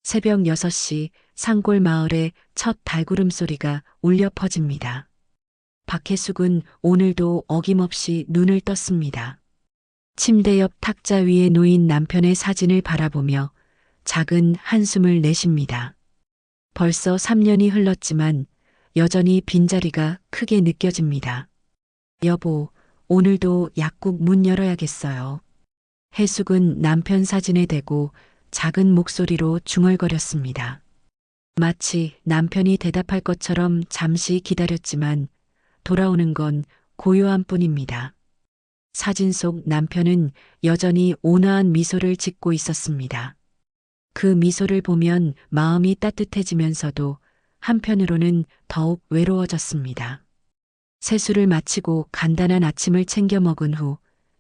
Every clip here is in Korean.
새벽 6시 산골 마을에 첫 발구름 소리가 울려 퍼집니다. 박혜숙은 오늘도 어김없이 눈을 떴습니다. 침대 옆 탁자 위에 놓인 남편의 사진을 바라보며 작은 한숨을 내쉽니다. 벌써 3년이 흘렀지만 여전히 빈자리가 크게 느껴집니다. 여보, 오늘도 약국 문 열어야겠어요. 혜숙은 남편 사진에 대고 작은 목소리로 중얼거렸습니다. 마치 남편이 대답할 것처럼 잠시 기다렸지만 돌아오는 건 고요함 뿐입니다. 사진 속 남편은 여전히 온화한 미소를 짓고 있었습니다. 그 미소를 보면 마음이 따뜻해지면서도 한편으로는 더욱 외로워졌습니다. 세수를 마치고 간단한 아침을 챙겨 먹은 후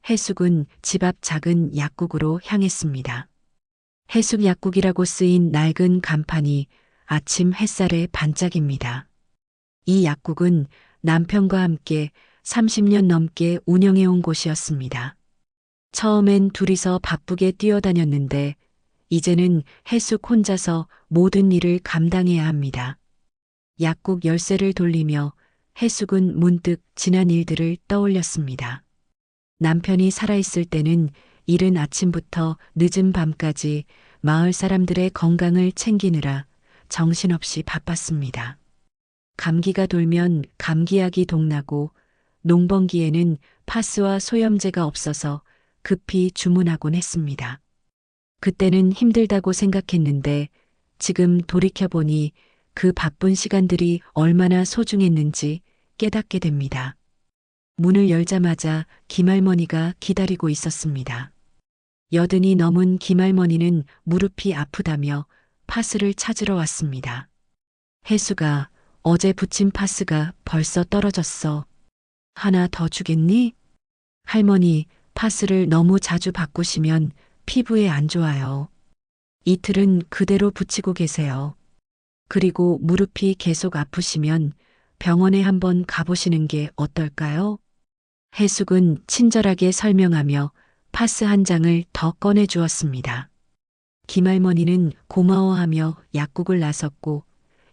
혜숙은 집 앞 작은 약국으로 향했습니다. 혜숙 약국이라고 쓰인 낡은 간판이 아침 햇살에 반짝입니다. 이 약국은 남편과 함께 30년 넘게 운영해온 곳이었습니다. 처음엔 둘이서 바쁘게 뛰어다녔는데 이제는 혜숙 혼자서 모든 일을 감당해야 합니다. 약국 열쇠를 돌리며 혜숙은 문득 지난 일들을 떠올렸습니다. 남편이 살아있을 때는 이른 아침부터 늦은 밤까지 마을 사람들의 건강을 챙기느라 정신없이 바빴습니다. 감기가 돌면 감기약이 동나고 농번기에는 파스와 소염제가 없어서 급히 주문하곤 했습니다. 그때는 힘들다고 생각했는데 지금 돌이켜보니 그 바쁜 시간들이 얼마나 소중했는지 깨닫게 됩니다. 문을 열자마자 김할머니가 기다리고 있었습니다. 여든이 넘은 김할머니는 무릎이 아프다며 파스를 찾으러 왔습니다. 혜수가 어제 붙인 파스가 벌써 떨어졌어. 하나 더 주겠니? 할머니, 파스를 너무 자주 바꾸시면 피부에 안 좋아요. 이틀은 그대로 붙이고 계세요. 그리고 무릎이 계속 아프시면 병원에 한번 가보시는 게 어떨까요? 혜숙은 친절하게 설명하며 파스 한 장을 더 꺼내 주었습니다. 김할머니는 고마워하며 약국을 나섰고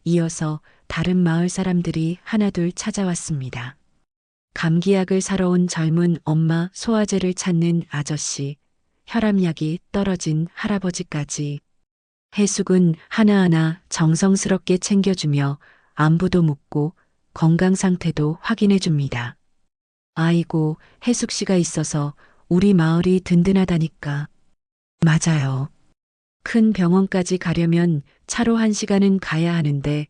이어서 다른 마을 사람들이 하나둘 찾아왔습니다. 감기약을 사러 온 젊은 엄마, 소화제를 찾는 아저씨, 혈압약이 떨어진 할아버지까지 혜숙은 하나하나 정성스럽게 챙겨주며 안부도 묻고 건강 상태도 확인해 줍니다. 아이고, 혜숙 씨가 있어서 우리 마을이 든든하다니까. 맞아요. 큰 병원까지 가려면 차로 1시간은 가야 하는데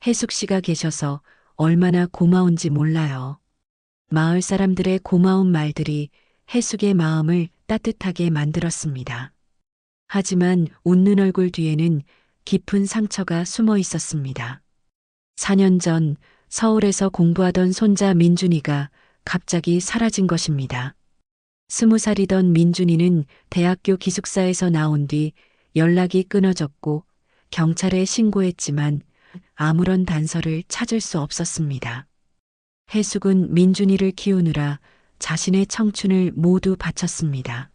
혜숙 씨가 계셔서 얼마나 고마운지 몰라요. 마을 사람들의 고마운 말들이 혜숙의 마음을 따뜻하게 만들었습니다. 하지만 웃는 얼굴 뒤에는 깊은 상처가 숨어 있었습니다. 4년 전 서울에서 공부하던 손자 민준이가 갑자기 사라진 것입니다. 20살이던 민준이는 대학교 기숙사에서 나온 뒤 연락이 끊어졌고 경찰에 신고했지만 아무런 단서를 찾을 수 없었습니다. 혜숙은 민준이를 키우느라 자신의 청춘을 모두 바쳤습니다.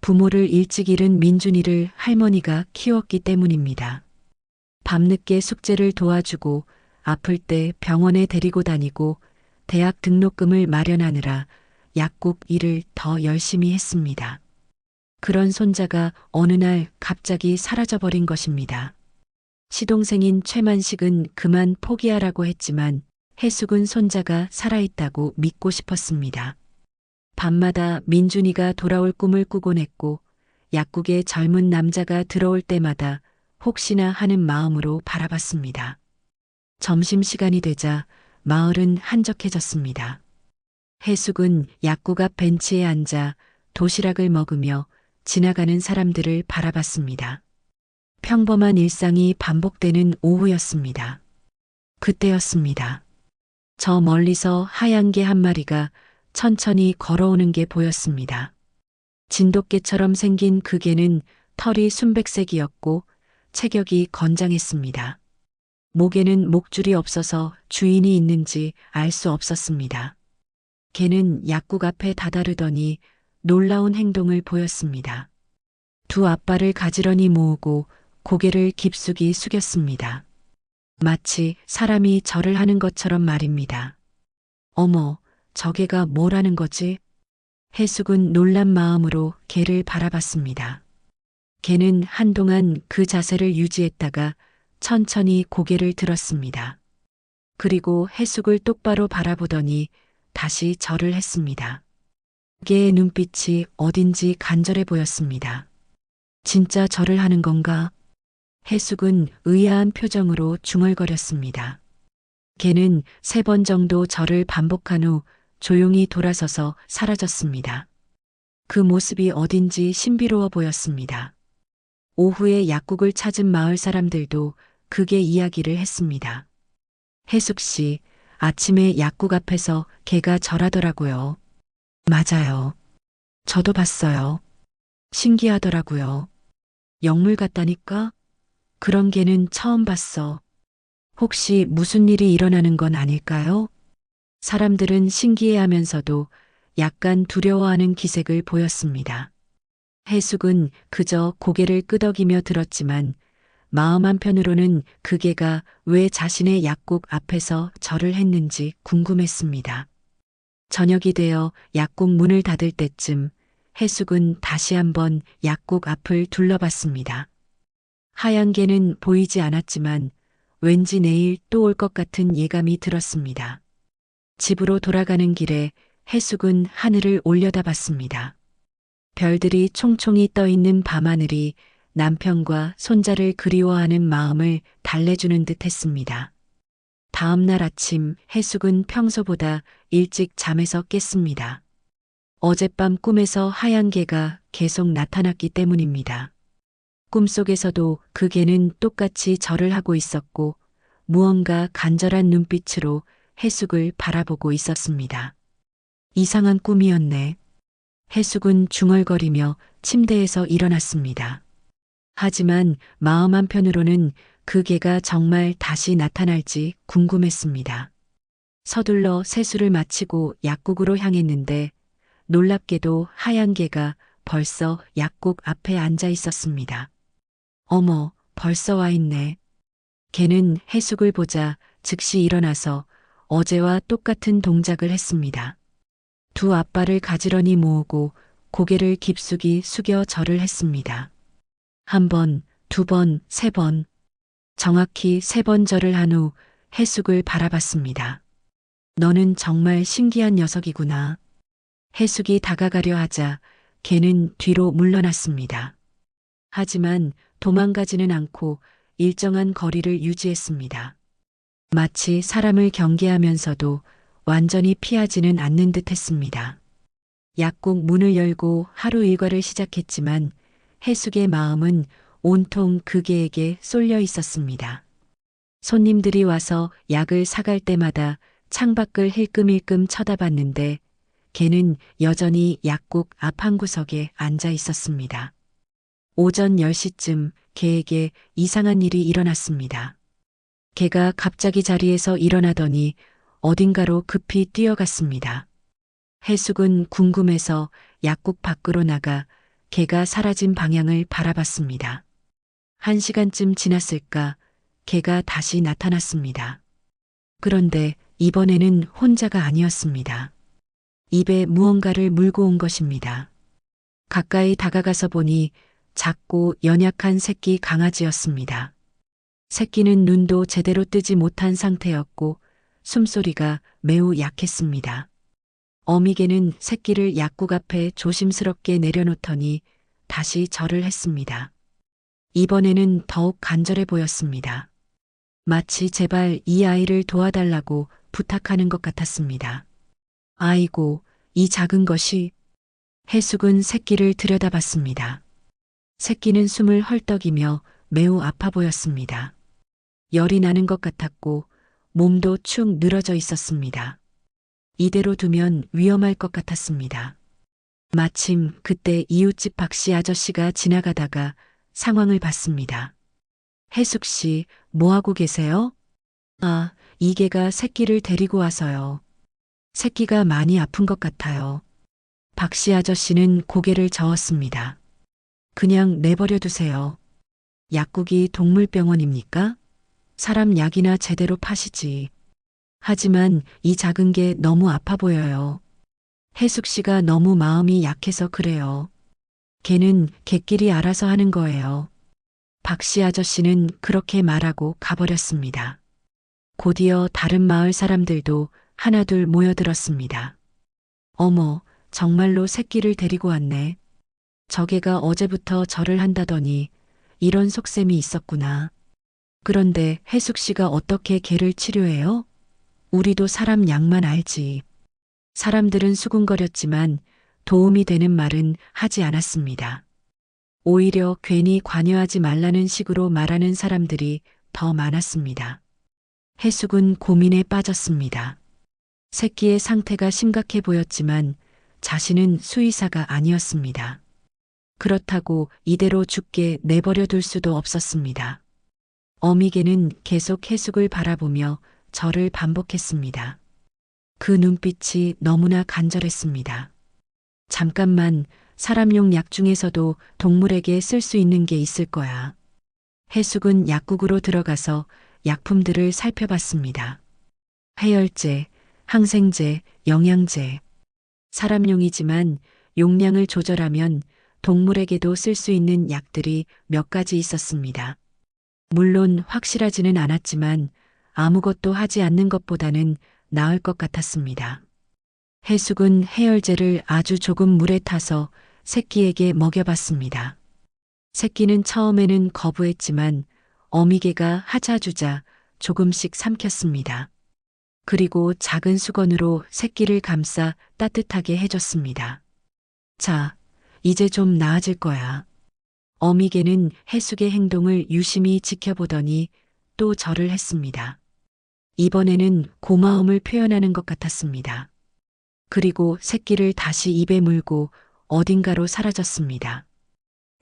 부모를 일찍 잃은 민준이를 할머니가 키웠기 때문입니다. 밤늦게 숙제를 도와주고 아플 때 병원에 데리고 다니고 대학 등록금을 마련하느라 약국 일을 더 열심히 했습니다. 그런 손자가 어느 날 갑자기 사라져버린 것입니다. 시동생인 최만식은 그만 포기하라고 했지만 혜숙은 손자가 살아있다고 믿고 싶었습니다. 밤마다 민준이가 돌아올 꿈을 꾸곤 했고 약국에 젊은 남자가 들어올 때마다 혹시나 하는 마음으로 바라봤습니다. 점심시간이 되자 마을은 한적해졌습니다. 혜숙은 약국 앞 벤치에 앉아 도시락을 먹으며 지나가는 사람들을 바라봤습니다. 평범한 일상이 반복되는 오후였습니다. 그때였습니다. 저 멀리서 하얀 개 한 마리가 천천히 걸어오는 게 보였습니다. 진돗개처럼 생긴 그 개는 털이 순백색이었고 체격이 건장했습니다. 목에는 목줄이 없어서 주인이 있는지 알 수 없었습니다. 개는 약국 앞에 다다르더니 놀라운 행동을 보였습니다. 두 앞발을 가지런히 모으고 고개를 깊숙이 숙였습니다. 마치 사람이 절을 하는 것처럼 말입니다. 어머, 저 개가 뭘 하는 거지? 해숙은 놀란 마음으로 개를 바라봤습니다. 개는 한동안 그 자세를 유지했다가 천천히 고개를 들었습니다. 그리고 해숙을 똑바로 바라보더니 다시 절을 했습니다. 개의 눈빛이 어딘지 간절해 보였습니다. 진짜 절을 하는 건가? 해숙은 의아한 표정으로 중얼거렸습니다. 개는 3번 정도 절을 반복한 후 조용히 돌아서서 사라졌습니다. 그 모습이 어딘지 신비로워 보였습니다. 오후에 약국을 찾은 마을 사람들도 그게 이야기를 했습니다. 해숙 씨, 아침에 약국 앞에서 개가 절하더라고요. 맞아요. 저도 봤어요. 신기하더라고요. 영물 같다니까? 그런 개는 처음 봤어. 혹시 무슨 일이 일어나는 건 아닐까요? 사람들은 신기해하면서도 약간 두려워하는 기색을 보였습니다. 해숙은 그저 고개를 끄덕이며 들었지만 마음 한편으로는 그 개가 왜 자신의 약국 앞에서 절을 했는지 궁금했습니다. 저녁이 되어 약국 문을 닫을 때쯤 해숙은 다시 한번 약국 앞을 둘러봤습니다. 하얀 개는 보이지 않았지만 왠지 내일 또 올 것 같은 예감이 들었습니다. 집으로 돌아가는 길에 해숙은 하늘을 올려다봤습니다. 별들이 총총히 떠 있는 밤하늘이 남편과 손자를 그리워하는 마음을 달래주는 듯 했습니다. 다음 날 아침 해숙은 평소보다 일찍 잠에서 깼습니다. 어젯밤 꿈에서 하얀 개가 계속 나타났기 때문입니다. 꿈속에서도 그 개는 똑같이 절을 하고 있었고 무언가 간절한 눈빛으로 해숙을 바라보고 있었습니다. 이상한 꿈이었네. 해숙은 중얼거리며 침대에서 일어났습니다. 하지만 마음 한편으로는 그 개가 정말 다시 나타날지 궁금했습니다. 서둘러 세수를 마치고 약국으로 향했는데 놀랍게도 하얀 개가 벌써 약국 앞에 앉아 있었습니다. 어머, 벌써 와 있네. 개는 해숙을 보자 즉시 일어나서 어제와 똑같은 동작을 했습니다. 두 앞발을 가지런히 모으고 고개를 깊숙이 숙여 절을 했습니다. 1번, 2번, 3번. 정확히 3번 절을 한 후 해숙을 바라봤습니다. 너는 정말 신기한 녀석이구나. 해숙이 다가가려 하자 개는 뒤로 물러났습니다. 하지만 도망가지는 않고 일정한 거리를 유지했습니다. 마치 사람을 경계하면서도 완전히 피하지는 않는 듯 했습니다. 약국 문을 열고 하루 일과를 시작했지만 해숙의 마음은 온통 그 개에게 쏠려 있었습니다. 손님들이 와서 약을 사갈 때마다 창밖을 힐끔힐끔 쳐다봤는데 개는 여전히 약국 앞 한 구석에 앉아 있었습니다. 오전 10시쯤 개에게 이상한 일이 일어났습니다. 개가 갑자기 자리에서 일어나더니 어딘가로 급히 뛰어갔습니다. 해숙은 궁금해서 약국 밖으로 나가 개가 사라진 방향을 바라봤습니다. 1시간쯤 지났을까 개가 다시 나타났습니다. 그런데 이번에는 혼자가 아니었습니다. 입에 무언가를 물고 온 것입니다. 가까이 다가가서 보니 작고 연약한 새끼 강아지였습니다. 새끼는 눈도 제대로 뜨지 못한 상태였고 숨소리가 매우 약했습니다. 어미개는 새끼를 약국 앞에 조심스럽게 내려놓더니 다시 절을 했습니다. 이번에는 더욱 간절해 보였습니다. 마치 제발 이 아이를 도와달라고 부탁하는 것 같았습니다. 아이고, 이 작은 것이. 해숙은 새끼를 들여다봤습니다. 새끼는 숨을 헐떡이며 매우 아파 보였습니다. 열이 나는 것 같았고 몸도 축 늘어져 있었습니다. 이대로 두면 위험할 것 같았습니다. 마침 그때 이웃집 박씨 아저씨가 지나가다가 상황을 봤습니다. 해숙 씨, 뭐 하고 계세요? 아, 이 개가 새끼를 데리고 와서요. 새끼가 많이 아픈 것 같아요. 박씨 아저씨는 고개를 저었습니다. 그냥 내버려 두세요. 약국이 동물병원입니까? 사람 약이나 제대로 파시지. 하지만 이 작은 게 너무 아파 보여요. 혜숙 씨가 너무 마음이 약해서 그래요. 걔는 걔끼리 알아서 하는 거예요. 박 씨 아저씨는 그렇게 말하고 가버렸습니다. 곧이어 다른 마을 사람들도 하나둘 모여들었습니다. 어머, 정말로 새끼를 데리고 왔네. 저개가 어제부터 절을 한다더니 이런 속셈이 있었구나. 그런데 혜숙 씨가 어떻게 걔를 치료해요? 우리도 사람 약만 알지. 사람들은 수군거렸지만 도움이 되는 말은 하지 않았습니다. 오히려 괜히 관여하지 말라는 식으로 말하는 사람들이 더 많았습니다. 혜숙은 고민에 빠졌습니다. 새끼의 상태가 심각해 보였지만 자신은 수의사가 아니었습니다. 그렇다고 이대로 죽게 내버려 둘 수도 없었습니다. 어미개는 계속 혜숙을 바라보며 절을 반복했습니다. 그 눈빛이 너무나 간절했습니다. 잠깐만, 사람용 약 중에서도 동물에게 쓸 수 있는 게 있을 거야. 혜숙은 약국으로 들어가서 약품들을 살펴봤습니다. 해열제, 항생제, 영양제. 사람용이지만 용량을 조절하면 동물에게도 쓸 수 있는 약들이 몇 가지 있었습니다. 물론 확실하지는 않았지만 아무것도 하지 않는 것보다는 나을 것 같았습니다. 혜숙은 해열제를 아주 조금 물에 타서 새끼에게 먹여봤습니다. 새끼는 처음에는 거부했지만 어미개가 하자주자 조금씩 삼켰습니다. 그리고 작은 수건으로 새끼를 감싸 따뜻하게 해줬습니다. 자, 이제 좀 나아질 거야. 어미개는 혜숙의 행동을 유심히 지켜보더니 또 절을 했습니다. 이번에는 고마움을 표현하는 것 같았습니다. 그리고 새끼를 다시 입에 물고 어딘가로 사라졌습니다.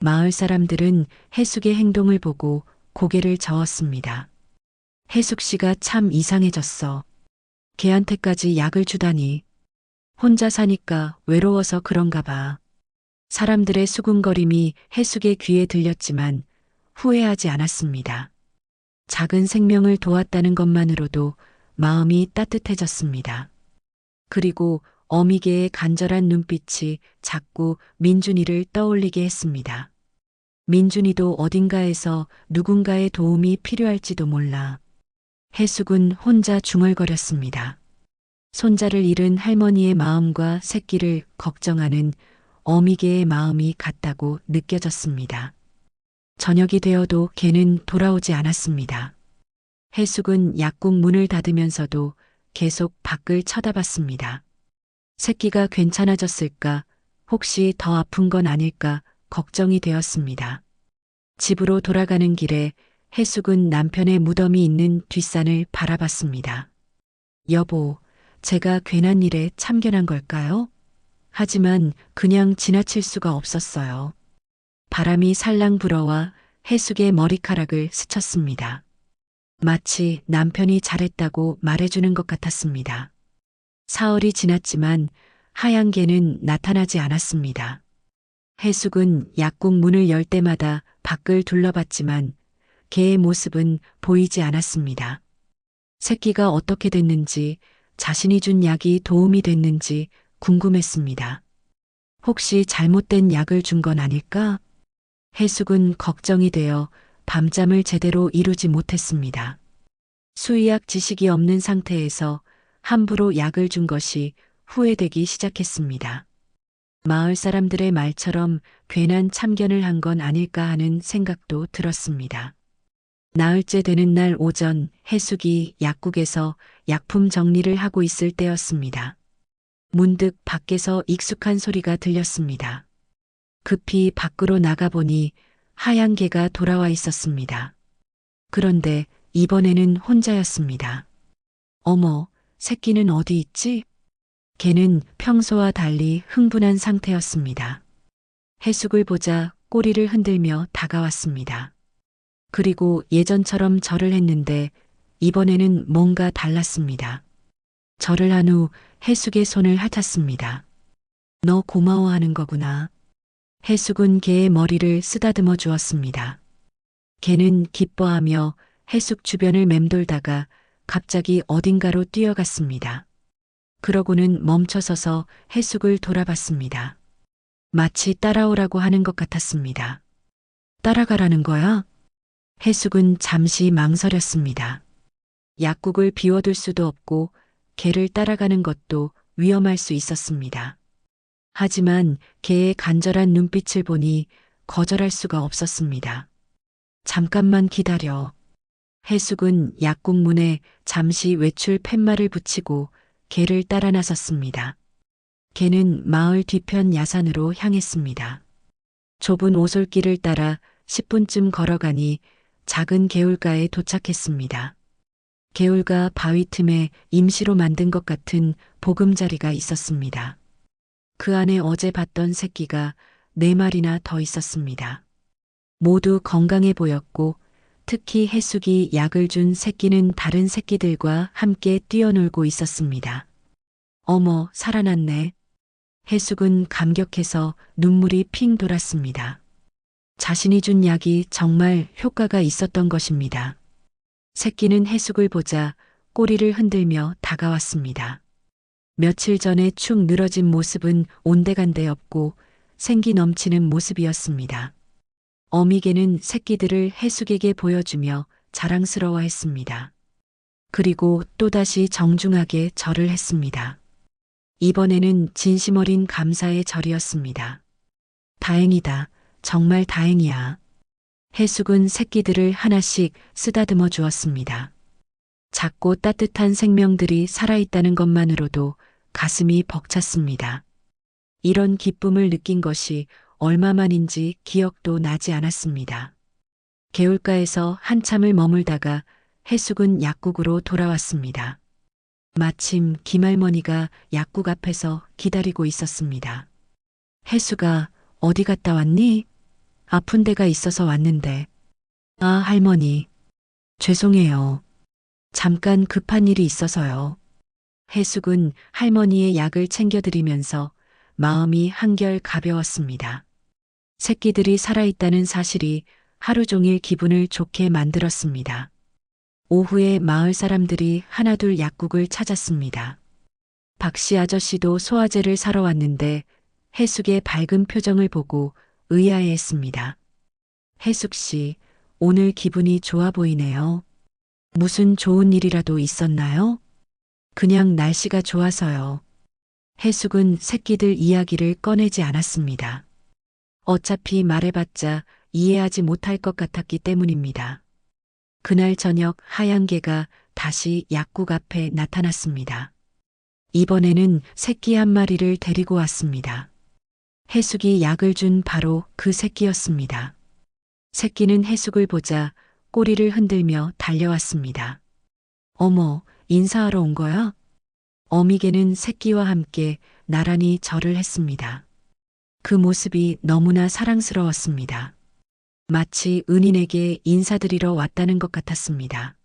마을 사람들은 혜숙의 행동을 보고 고개를 저었습니다. 혜숙 씨가 참 이상해졌어. 걔한테까지 약을 주다니. 혼자 사니까 외로워서 그런가 봐. 사람들의 수군거림이 혜숙의 귀에 들렸지만 후회하지 않았습니다. 작은 생명을 도왔다는 것만으로도 마음이 따뜻해졌습니다. 그리고 어미개의 간절한 눈빛이 자꾸 민준이를 떠올리게 했습니다. 민준이도 어딘가에서 누군가의 도움이 필요할지도 몰라. 혜숙은 혼자 중얼거렸습니다. 손자를 잃은 할머니의 마음과 새끼를 걱정하는 어미개의 마음이 같다고 느껴졌습니다. 저녁이 되어도 걔는 돌아오지 않았습니다. 혜숙은 약국 문을 닫으면서도 계속 밖을 쳐다봤습니다. 새끼가 괜찮아졌을까, 혹시 더 아픈 건 아닐까 걱정이 되었습니다. 집으로 돌아가는 길에 혜숙은 남편의 무덤이 있는 뒷산을 바라봤습니다. 여보, 제가 괜한 일에 참견한 걸까요? 하지만 그냥 지나칠 수가 없었어요. 바람이 살랑 불어와 혜숙의 머리카락을 스쳤습니다. 마치 남편이 잘했다고 말해주는 것 같았습니다. 사흘이 지났지만 하얀 개는 나타나지 않았습니다. 혜숙은 약국 문을 열 때마다 밖을 둘러봤지만 개의 모습은 보이지 않았습니다. 새끼가 어떻게 됐는지, 자신이 준 약이 도움이 됐는지 궁금했습니다. 혹시 잘못된 약을 준 건 아닐까? 혜숙은 걱정이 되어 밤잠을 제대로 이루지 못했습니다. 수의학 지식이 없는 상태에서 함부로 약을 준 것이 후회되기 시작했습니다. 마을 사람들의 말처럼 괜한 참견을 한 건 아닐까 하는 생각도 들었습니다. 나흘째 되는 날 오전 혜숙이 약국에서 약품 정리를 하고 있을 때였습니다. 문득 밖에서 익숙한 소리가 들렸습니다. 급히 밖으로 나가보니 하얀 개가 돌아와 있었습니다. 그런데 이번에는 혼자였습니다. 어머, 새끼는 어디 있지? 개는 평소와 달리 흥분한 상태였습니다. 혜숙을 보자 꼬리를 흔들며 다가왔습니다. 그리고 예전처럼 절을 했는데 이번에는 뭔가 달랐습니다. 절을 한 후 혜숙의 손을 핥았습니다. 너 고마워하는 거구나. 혜숙은 개의 머리를 쓰다듬어 주었습니다. 개는 기뻐하며 해숙 주변을 맴돌다가 갑자기 어딘가로 뛰어갔습니다. 그러고는 멈춰서서 해숙을 돌아봤습니다. 마치 따라오라고 하는 것 같았습니다. 따라가라는 거야? 해숙은 잠시 망설였습니다. 약국을 비워둘 수도 없고 개를 따라가는 것도 위험할 수 있었습니다. 하지만 개의 간절한 눈빛을 보니 거절할 수가 없었습니다. 잠깐만 기다려. 해숙은 약국 문에 잠시 외출 팻말을 붙이고 개를 따라 나섰습니다. 개는 마을 뒤편 야산으로 향했습니다. 좁은 오솔길을 따라 10분쯤 걸어가니 작은 개울가에 도착했습니다. 개울가 바위 틈에 임시로 만든 것 같은 보금자리가 있었습니다. 그 안에 어제 봤던 새끼가 4마리나 더 있었습니다. 모두 건강해 보였고 특히 해숙이 약을 준 새끼는 다른 새끼들과 함께 뛰어놀고 있었습니다. 어머, 살아났네. 해숙은 감격해서 눈물이 핑 돌았습니다. 자신이 준 약이 정말 효과가 있었던 것입니다. 새끼는 해숙을 보자 꼬리를 흔들며 다가왔습니다. 며칠 전에 축 늘어진 모습은 온데간데 없고 생기 넘치는 모습이었습니다. 어미개는 새끼들을 해숙에게 보여주며 자랑스러워했습니다. 그리고 또다시 정중하게 절을 했습니다. 이번에는 진심 어린 감사의 절이었습니다. 다행이다. 정말 다행이야. 해숙은 새끼들을 하나씩 쓰다듬어 주었습니다. 작고 따뜻한 생명들이 살아있다는 것만으로도 가슴이 벅찼습니다. 이런 기쁨을 느낀 것이 얼마만인지 기억도 나지 않았습니다. 개울가에서 한참을 머물다가 해숙은 약국으로 돌아왔습니다. 마침 김할머니가 약국 앞에서 기다리고 있었습니다. 해숙아, 어디 갔다 왔니? 아픈 데가 있어서 왔는데. 아, 할머니. 죄송해요. 잠깐 급한 일이 있어서요. 해숙은 할머니의 약을 챙겨드리면서 마음이 한결 가벼웠습니다. 새끼들이 살아있다는 사실이 하루 종일 기분을 좋게 만들었습니다. 오후에 마을 사람들이 하나둘 약국을 찾았습니다. 박씨 아저씨도 소화제를 사러 왔는데 해숙의 밝은 표정을 보고 의아해했습니다. 해숙 씨, 오늘 기분이 좋아 보이네요. 무슨 좋은 일이라도 있었나요? 그냥 날씨가 좋아서요. 해숙은 새끼들 이야기를 꺼내지 않았습니다. 어차피 말해봤자 이해하지 못할 것 같았기 때문입니다. 그날 저녁 하얀 개가 다시 약국 앞에 나타났습니다. 이번에는 새끼 한 마리를 데리고 왔습니다. 해숙이 약을 준 바로 그 새끼였습니다. 새끼는 해숙을 보자 꼬리를 흔들며 달려왔습니다. 어머, 인사하러 온 거야? 어미개는 새끼와 함께 나란히 절을 했습니다. 그 모습이 너무나 사랑스러웠습니다. 마치 은인에게 인사드리러 왔다는 것 같았습니다.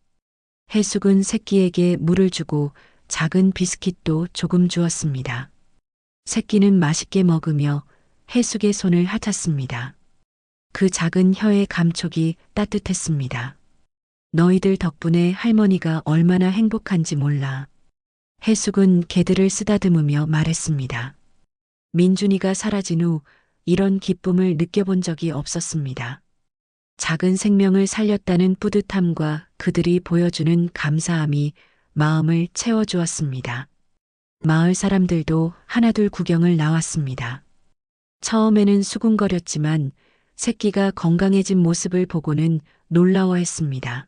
해숙은 새끼에게 물을 주고 작은 비스킷도 조금 주었습니다. 새끼는 맛있게 먹으며 해숙의 손을 핥았습니다. 그 작은 혀의 감촉이 따뜻했습니다. 너희들 덕분에 할머니가 얼마나 행복한지 몰라. 해숙은 개들을 쓰다듬으며 말했습니다. 민준이가 사라진 후 이런 기쁨을 느껴본 적이 없었습니다. 작은 생명을 살렸다는 뿌듯함과 그들이 보여주는 감사함이 마음을 채워주었습니다. 마을 사람들도 하나둘 구경을 나왔습니다. 처음에는 수군거렸지만 새끼가 건강해진 모습을 보고는 놀라워했습니다.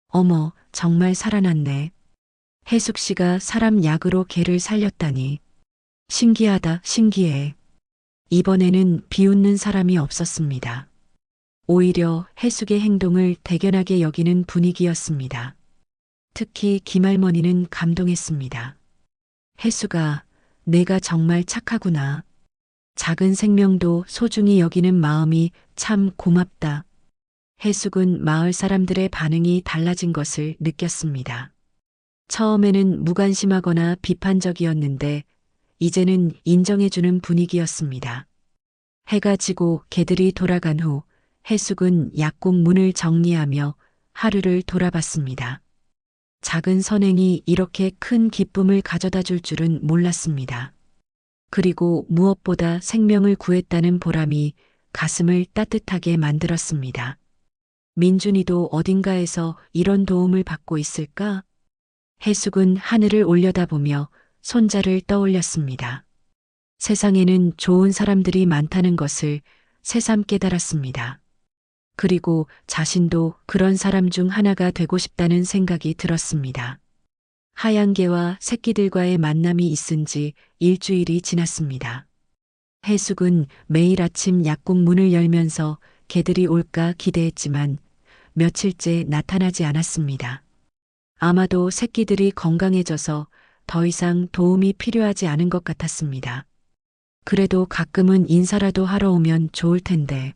어머, 정말 살아났네. 해숙 씨가 사람 약으로 개를 살렸다니. 신기하다, 신기해. 이번에는 비웃는 사람이 없었습니다. 오히려 해숙의 행동을 대견하게 여기는 분위기였습니다. 특히 김할머니는 감동했습니다. 해숙아, 내가 정말 착하구나. 작은 생명도 소중히 여기는 마음이 참 고맙다. 해숙은 마을 사람들의 반응이 달라진 것을 느꼈습니다. 처음에는 무관심하거나 비판적이었는데 이제는 인정해주는 분위기였습니다. 해가 지고 개들이 돌아간 후 해숙은 약국 문을 정리하며 하루를 돌아봤습니다. 작은 선행이 이렇게 큰 기쁨을 가져다 줄 줄은 몰랐습니다. 그리고 무엇보다 생명을 구했다는 보람이 가슴을 따뜻하게 만들었습니다. 민준이도 어딘가에서 이런 도움을 받고 있을까? 해숙은 하늘을 올려다보며 손자를 떠올렸습니다. 세상에는 좋은 사람들이 많다는 것을 새삼 깨달았습니다. 그리고 자신도 그런 사람 중 하나가 되고 싶다는 생각이 들었습니다. 하얀 개와 새끼들과의 만남이 있은 지 일주일이 지났습니다. 해숙은 매일 아침 약국 문을 열면서 개들이 올까 기대했지만 며칠째 나타나지 않았습니다. 아마도 새끼들이 건강해져서 더 이상 도움이 필요하지 않은 것 같았습니다. 그래도 가끔은 인사라도 하러 오면 좋을 텐데.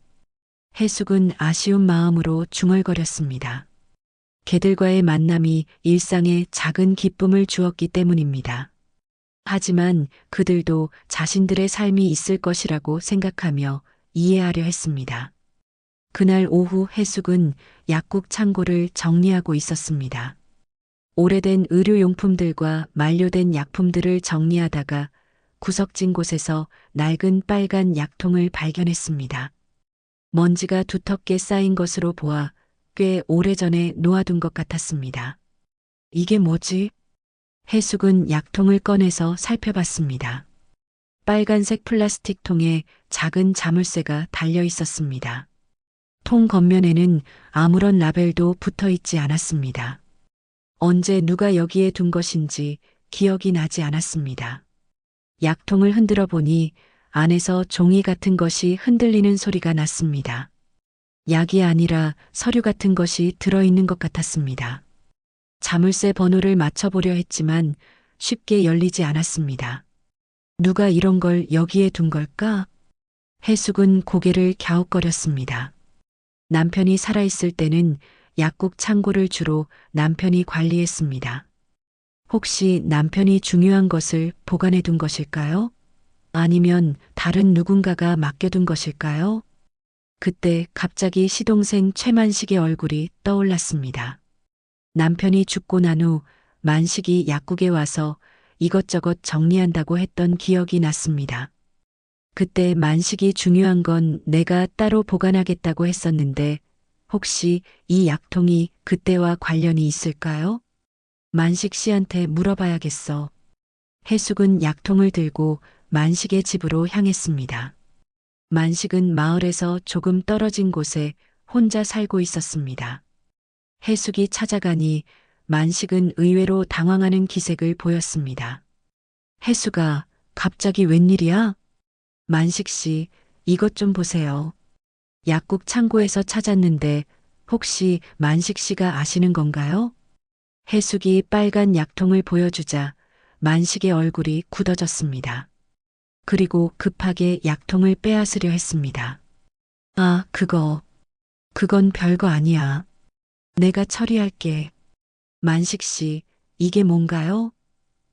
해숙은 아쉬운 마음으로 중얼거렸습니다. 개들과의 만남이 일상에 작은 기쁨을 주었기 때문입니다. 하지만 그들도 자신들의 삶이 있을 것이라고 생각하며 이해하려 했습니다. 그날 오후 해숙은 약국 창고를 정리하고 있었습니다. 오래된 의료용품들과 만료된 약품들을 정리하다가 구석진 곳에서 낡은 빨간 약통을 발견했습니다. 먼지가 두텁게 쌓인 것으로 보아 꽤 오래전에 놓아둔 것 같았습니다. 이게 뭐지? 해숙은 약통을 꺼내서 살펴봤습니다. 빨간색 플라스틱 통에 작은 자물쇠가 달려 있었습니다. 통 겉면에는 아무런 라벨도 붙어 있지 않았습니다. 언제 누가 여기에 둔 것인지 기억이 나지 않았습니다. 약통을 흔들어 보니 안에서 종이 같은 것이 흔들리는 소리가 났습니다. 약이 아니라 서류 같은 것이 들어있는 것 같았습니다. 자물쇠 번호를 맞춰보려 했지만 쉽게 열리지 않았습니다. 누가 이런 걸 여기에 둔 걸까? 해숙은 고개를 갸웃거렸습니다. 남편이 살아있을 때는 약국 창고를 주로 남편이 관리했습니다. 혹시 남편이 중요한 것을 보관해 둔 것일까요? 아니면 다른 누군가가 맡겨둔 것일까요? 그때 갑자기 시동생 최만식의 얼굴이 떠올랐습니다. 남편이 죽고 난 후 만식이 약국에 와서 이것저것 정리한다고 했던 기억이 났습니다. 그때 만식이 중요한 건 내가 따로 보관하겠다고 했었는데 혹시 이 약통이 그때와 관련이 있을까요? 만식 씨한테 물어봐야겠어. 해숙은 약통을 들고 만식의 집으로 향했습니다. 만식은 마을에서 조금 떨어진 곳에 혼자 살고 있었습니다. 해숙이 찾아가니 만식은 의외로 당황하는 기색을 보였습니다. 해숙아, 갑자기 웬일이야? 만식 씨, 이것 좀 보세요. 약국 창고에서 찾았는데 혹시 만식 씨가 아시는 건가요? 해숙이 빨간 약통을 보여주자 만식의 얼굴이 굳어졌습니다. 그리고 급하게 약통을 빼앗으려 했습니다. 아, 그건 별거 아니야. 내가 처리할게. 만식 씨, 이게 뭔가요?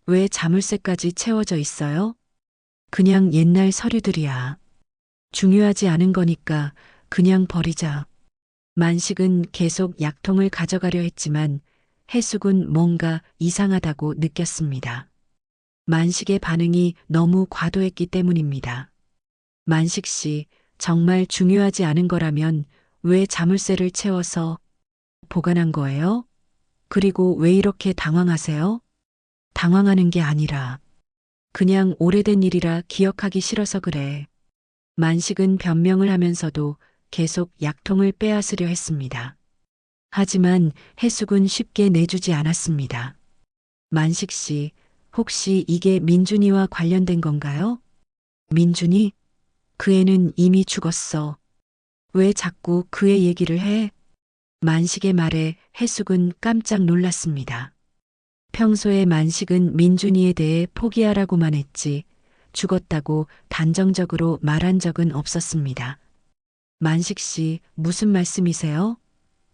왜 자물쇠까지 채워져 있어요? 그냥 옛날 서류들이야. 중요하지 않은 거니까 그냥 버리자. 만식은 계속 약통을 가져가려 했지만 해숙은 뭔가 이상하다고 느꼈습니다. 만식의 반응이 너무 과도했기 때문입니다. 만식 씨, 정말 중요하지 않은 거라면 왜 자물쇠를 채워서 보관한 거예요? 그리고 왜 이렇게 당황하세요? 당황하는 게 아니라 그냥 오래된 일이라 기억하기 싫어서 그래. 만식은 변명을 하면서도 계속 약통을 빼앗으려 했습니다. 하지만 해숙은 쉽게 내주지 않았습니다. 만식 씨, 혹시 이게 민준이와 관련된 건가요? 민준이? 그 애는 이미 죽었어. 왜 자꾸 그의 얘기를 해? 만식의 말에 해숙은 깜짝 놀랐습니다. 평소에 만식은 민준이에 대해 포기하라고만 했지 죽었다고 단정적으로 말한 적은 없었습니다. 만식 씨, 무슨 말씀이세요?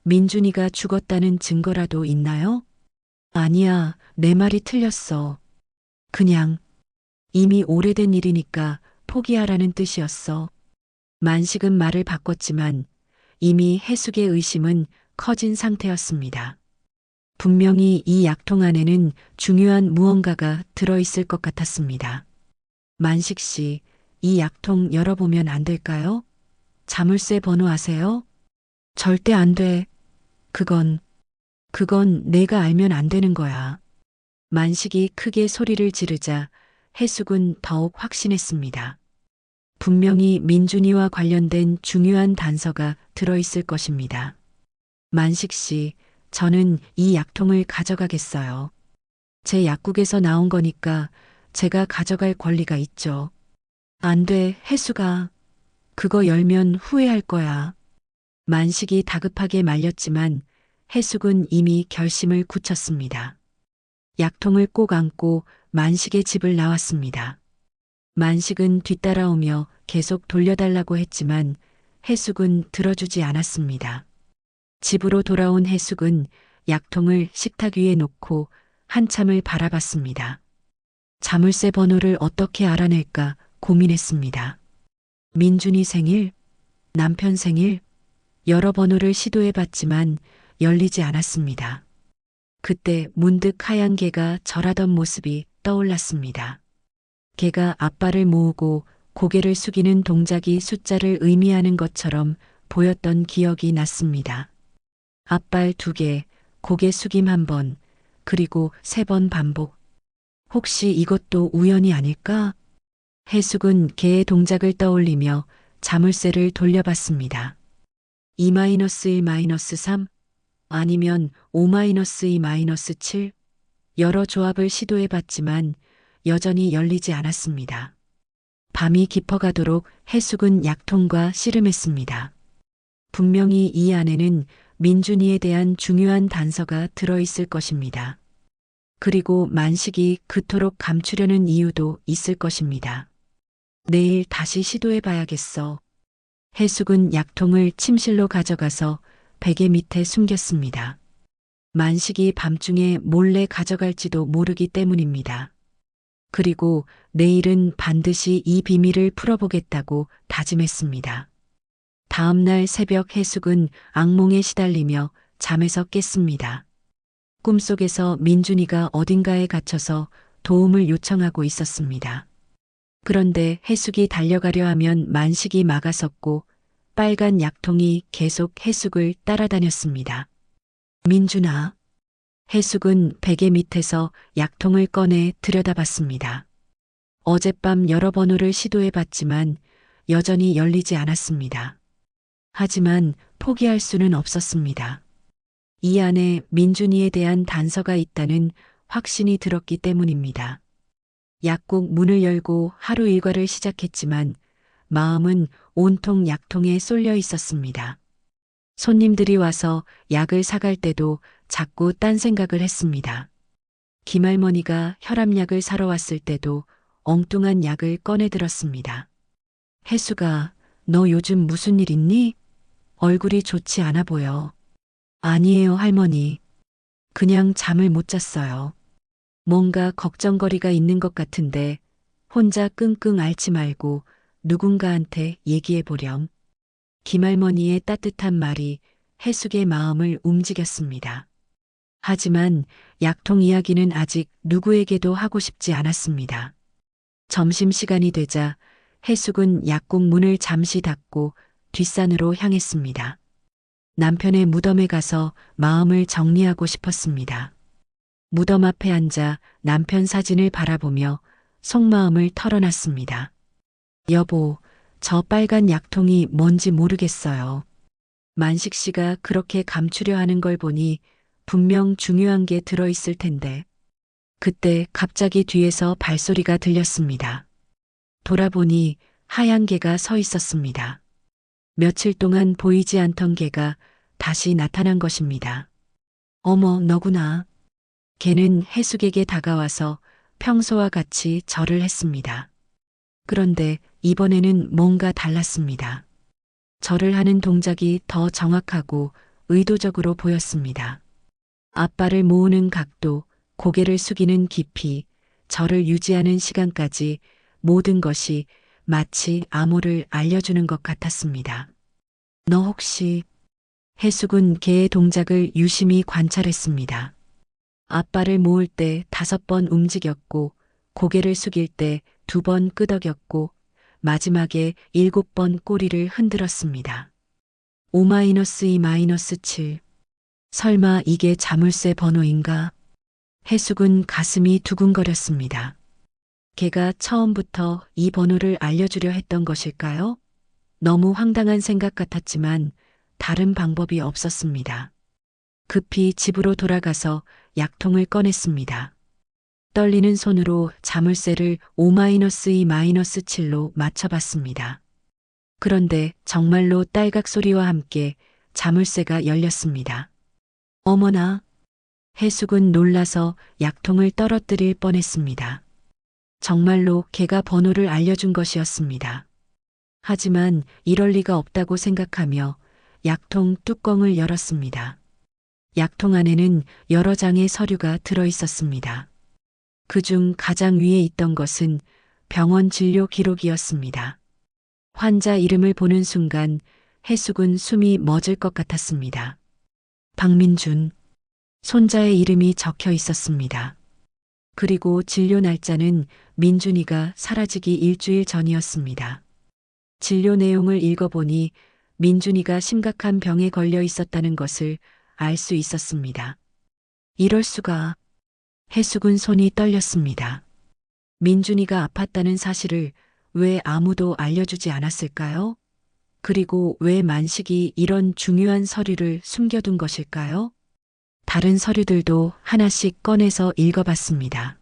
민준이가 죽었다는 증거라도 있나요? 아니야, 내 말이 틀렸어. 그냥 이미 오래된 일이니까 포기하라는 뜻이었어. 만식은 말을 바꿨지만 이미 해숙의 의심은 커진 상태였습니다. 분명히 이 약통 안에는 중요한 무언가가 들어있을 것 같았습니다. 만식 씨, 이 약통 열어보면 안 될까요? 자물쇠 번호 아세요? 절대 안 돼. 그건 내가 알면 안 되는 거야. 만식이 크게 소리를 지르자 해숙은 더욱 확신했습니다. 분명히 민준이와 관련된 중요한 단서가 들어있을 것입니다. 만식 씨, 저는 이 약통을 가져가겠어요. 제 약국에서 나온 거니까 제가 가져갈 권리가 있죠. 안 돼, 해수가. 그거 열면 후회할 거야. 만식이 다급하게 말렸지만 해숙은 이미 결심을 굳혔습니다. 약통을 꼭 안고 만식의 집을 나왔습니다. 만식은 뒤따라오며 계속 돌려달라고 했지만 해숙은 들어주지 않았습니다. 집으로 돌아온 해숙은 약통을 식탁 위에 놓고 한참을 바라봤습니다. 자물쇠 번호를 어떻게 알아낼까 고민했습니다. 민준이 생일, 남편 생일, 여러 번호를 시도해봤지만 열리지 않았습니다. 그때 문득 하얀 개가 절하던 모습이 떠올랐습니다. 개가 앞발을 모으고 고개를 숙이는 동작이 숫자를 의미하는 것처럼 보였던 기억이 났습니다. 앞발 2개, 고개 숙임 1번, 그리고 3번 반복. 혹시 이것도 우연이 아닐까? 해숙은 개의 동작을 떠올리며 자물쇠를 돌려봤습니다. 2-1-3, 아니면 5-2-7, 여러 조합을 시도해봤지만 여전히 열리지 않았습니다. 밤이 깊어가도록 해숙은 약통과 씨름했습니다. 분명히 이 안에는 민준이에 대한 중요한 단서가 들어있을 것입니다. 그리고 만식이 그토록 감추려는 이유도 있을 것입니다. 내일 다시 시도해봐야겠어. 해숙은 약통을 침실로 가져가서 베개 밑에 숨겼습니다. 만식이 밤중에 몰래 가져갈지도 모르기 때문입니다. 그리고 내일은 반드시 이 비밀을 풀어보겠다고 다짐했습니다. 다음 날 새벽 해숙은 악몽에 시달리며 잠에서 깼습니다. 꿈속에서 민준이가 어딘가에 갇혀서 도움을 요청하고 있었습니다. 그런데 해숙이 달려가려 하면 만식이 막아섰고 빨간 약통이 계속 해숙을 따라다녔습니다. 민준아. 해숙은 베개 밑에서 약통을 꺼내 들여다봤습니다. 어젯밤 여러 번호를 시도해봤지만 여전히 열리지 않았습니다. 하지만 포기할 수는 없었습니다. 이 안에 민준이에 대한 단서가 있다는 확신이 들었기 때문입니다. 약국 문을 열고 하루 일과를 시작했지만 마음은 온통 약통에 쏠려 있었습니다. 손님들이 와서 약을 사갈 때도 자꾸 딴 생각을 했습니다. 김할머니가 혈압약을 사러 왔을 때도 엉뚱한 약을 꺼내 들었습니다. 해수가, 너 요즘 무슨 일 있니? 얼굴이 좋지 않아 보여. 아니에요, 할머니. 그냥 잠을 못 잤어요. 뭔가 걱정거리가 있는 것 같은데 혼자 끙끙 앓지 말고 누군가한테 얘기해 보렴. 김할머니의 따뜻한 말이 해숙의 마음을 움직였습니다. 하지만 약통 이야기는 아직 누구에게도 하고 싶지 않았습니다. 점심시간이 되자 해숙은 약국 문을 잠시 닫고 뒷산으로 향했습니다. 남편의 무덤에 가서 마음을 정리하고 싶었습니다. 무덤 앞에 앉아 남편 사진을 바라보며 속마음을 털어놨습니다. 여보, 저 빨간 약통이 뭔지 모르겠어요. 만식 씨가 그렇게 감추려 하는 걸 보니 분명 중요한 게 들어있을 텐데. 그때 갑자기 뒤에서 발소리가 들렸습니다. 돌아보니 하얀 개가 서 있었습니다. 며칠 동안 보이지 않던 개가 다시 나타난 것입니다. 어머, 너구나. 개는 해숙에게 다가와서 평소와 같이 절을 했습니다. 그런데 이번에는 뭔가 달랐습니다. 절을 하는 동작이 더 정확하고 의도적으로 보였습니다. 앞발을 모으는 각도, 고개를 숙이는 깊이, 절을 유지하는 시간까지 모든 것이 마치 암호를 알려주는 것 같았습니다. 너 혹시 해숙은 개의 동작을 유심히 관찰했습니다. 앞발을 모을 때 5번 움직였고 고개를 숙일 때 2번 끄덕였고 마지막에 7번 꼬리를 흔들었습니다. 5-2-7. 설마 이게 자물쇠 번호인가? 해숙은 가슴이 두근거렸습니다. 걔가 처음부터 이 번호를 알려주려 했던 것일까요? 너무 황당한 생각 같았지만 다른 방법이 없었습니다. 급히 집으로 돌아가서 약통을 꺼냈습니다. 떨리는 손으로 자물쇠를 5-2-7로 맞춰봤습니다. 그런데 정말로 딸각 소리와 함께 자물쇠가 열렸습니다. 어머나! 해숙은 놀라서 약통을 떨어뜨릴 뻔했습니다. 정말로 걔가 번호를 알려준 것이었습니다. 하지만 이럴 리가 없다고 생각하며 약통 뚜껑을 열었습니다. 약통 안에는 여러 장의 서류가 들어 있었습니다. 그중 가장 위에 있던 것은 병원 진료 기록이었습니다. 환자 이름을 보는 순간 해숙은 숨이 멎을 것 같았습니다. 박민준. 손자의 이름이 적혀 있었습니다. 그리고 진료 날짜는 민준이가 사라지기 일주일 전이었습니다. 진료 내용을 읽어보니 민준이가 심각한 병에 걸려 있었다는 것을 알 수 있었습니다. 이럴 수가. 해숙은 손이 떨렸습니다. 민준이가 아팠다는 사실을 왜 아무도 알려주지 않았을까요? 그리고 왜 만식이 이런 중요한 서류를 숨겨둔 것일까요? 다른 서류들도 하나씩 꺼내서 읽어봤습니다.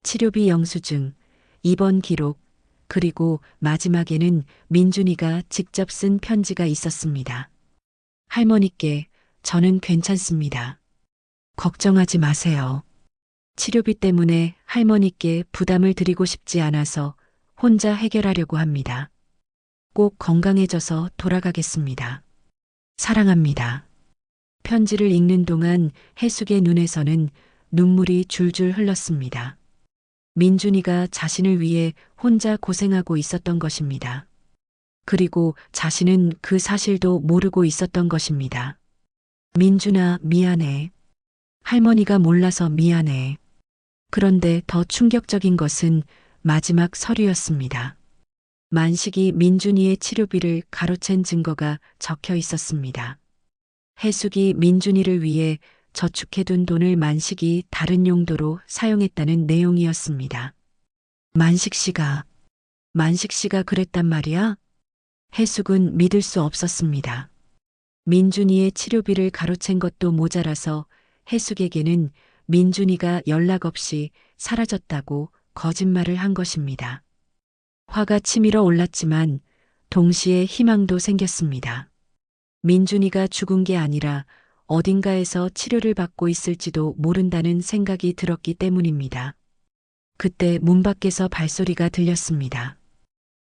치료비 영수증, 입원 기록, 그리고 마지막에는 민준이가 직접 쓴 편지가 있었습니다. 할머니께 저는 괜찮습니다. 걱정하지 마세요. 치료비 때문에 할머니께 부담을 드리고 싶지 않아서 혼자 해결하려고 합니다. 꼭 건강해져서 돌아가겠습니다. 사랑합니다. 편지를 읽는 동안 해숙의 눈에서는 눈물이 줄줄 흘렀습니다. 민준이가 자신을 위해 혼자 고생하고 있었던 것입니다. 그리고 자신은 그 사실도 모르고 있었던 것입니다. 민준아, 미안해. 할머니가 몰라서 미안해. 그런데 더 충격적인 것은 마지막 서류였습니다. 만식이 민준이의 치료비를 가로챈 증거가 적혀 있었습니다. 해숙이 민준이를 위해 저축해둔 돈을 만식이 다른 용도로 사용했다는 내용이었습니다. 만식 씨가 그랬단 말이야? 해숙은 믿을 수 없었습니다. 민준이의 치료비를 가로챈 것도 모자라서 해숙에게는 민준이가 연락 없이 사라졌다고 거짓말을 한 것입니다. 화가 치밀어 올랐지만 동시에 희망도 생겼습니다. 민준이가 죽은 게 아니라 어딘가에서 치료를 받고 있을지도 모른다는 생각이 들었기 때문입니다. 그때 문 밖에서 발소리가 들렸습니다.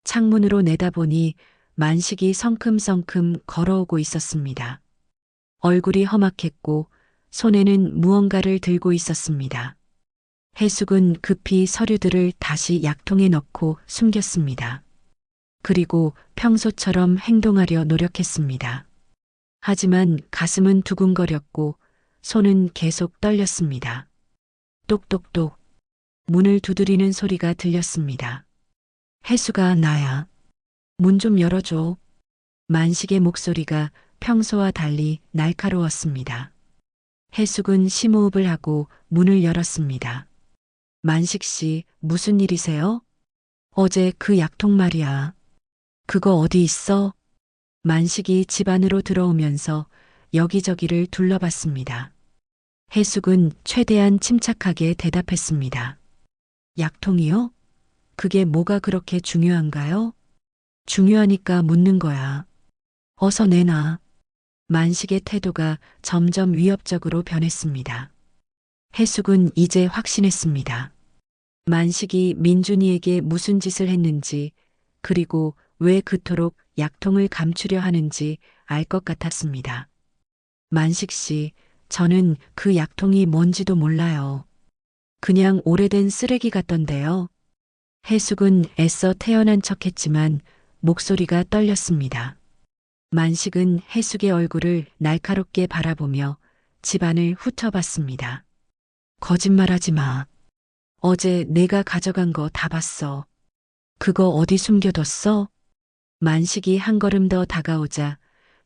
창문으로 내다보니 만식이 성큼성큼 걸어오고 있었습니다. 얼굴이 험악했고 손에는 무언가를 들고 있었습니다. 해숙은 급히 서류들을 다시 약통에 넣고 숨겼습니다. 그리고 평소처럼 행동하려 노력했습니다. 하지만 가슴은 두근거렸고 손은 계속 떨렸습니다. 똑똑똑. 문을 두드리는 소리가 들렸습니다. 해수가 나야. 문 좀 열어줘. 만식의 목소리가 평소와 달리 날카로웠습니다. 해숙은 심호흡을 하고 문을 열었습니다. 만식 씨, 무슨 일이세요? 어제 그 약통 말이야. 그거 어디 있어? 만식이 집 안으로 들어오면서 여기저기를 둘러봤습니다. 해숙은 최대한 침착하게 대답했습니다. 약통이요? 그게 뭐가 그렇게 중요한가요? 중요하니까 묻는 거야. 어서 내놔. 만식의 태도가 점점 위협적으로 변했습니다. 해숙은 이제 확신했습니다. 만식이 민준이에게 무슨 짓을 했는지, 그리고 왜 그토록 약통을 감추려 하는지 알 것 같았습니다. 만식 씨, 저는 그 약통이 뭔지도 몰라요. 그냥 오래된 쓰레기 같던데요. 해숙은 애써 태연한 척했지만 목소리가 떨렸습니다. 만식은 해숙의 얼굴을 날카롭게 바라보며 집안을 훑어봤습니다. 거짓말하지 마. 어제 내가 가져간 거 다 봤어. 그거 어디 숨겨뒀어? 만식이 한 걸음 더 다가오자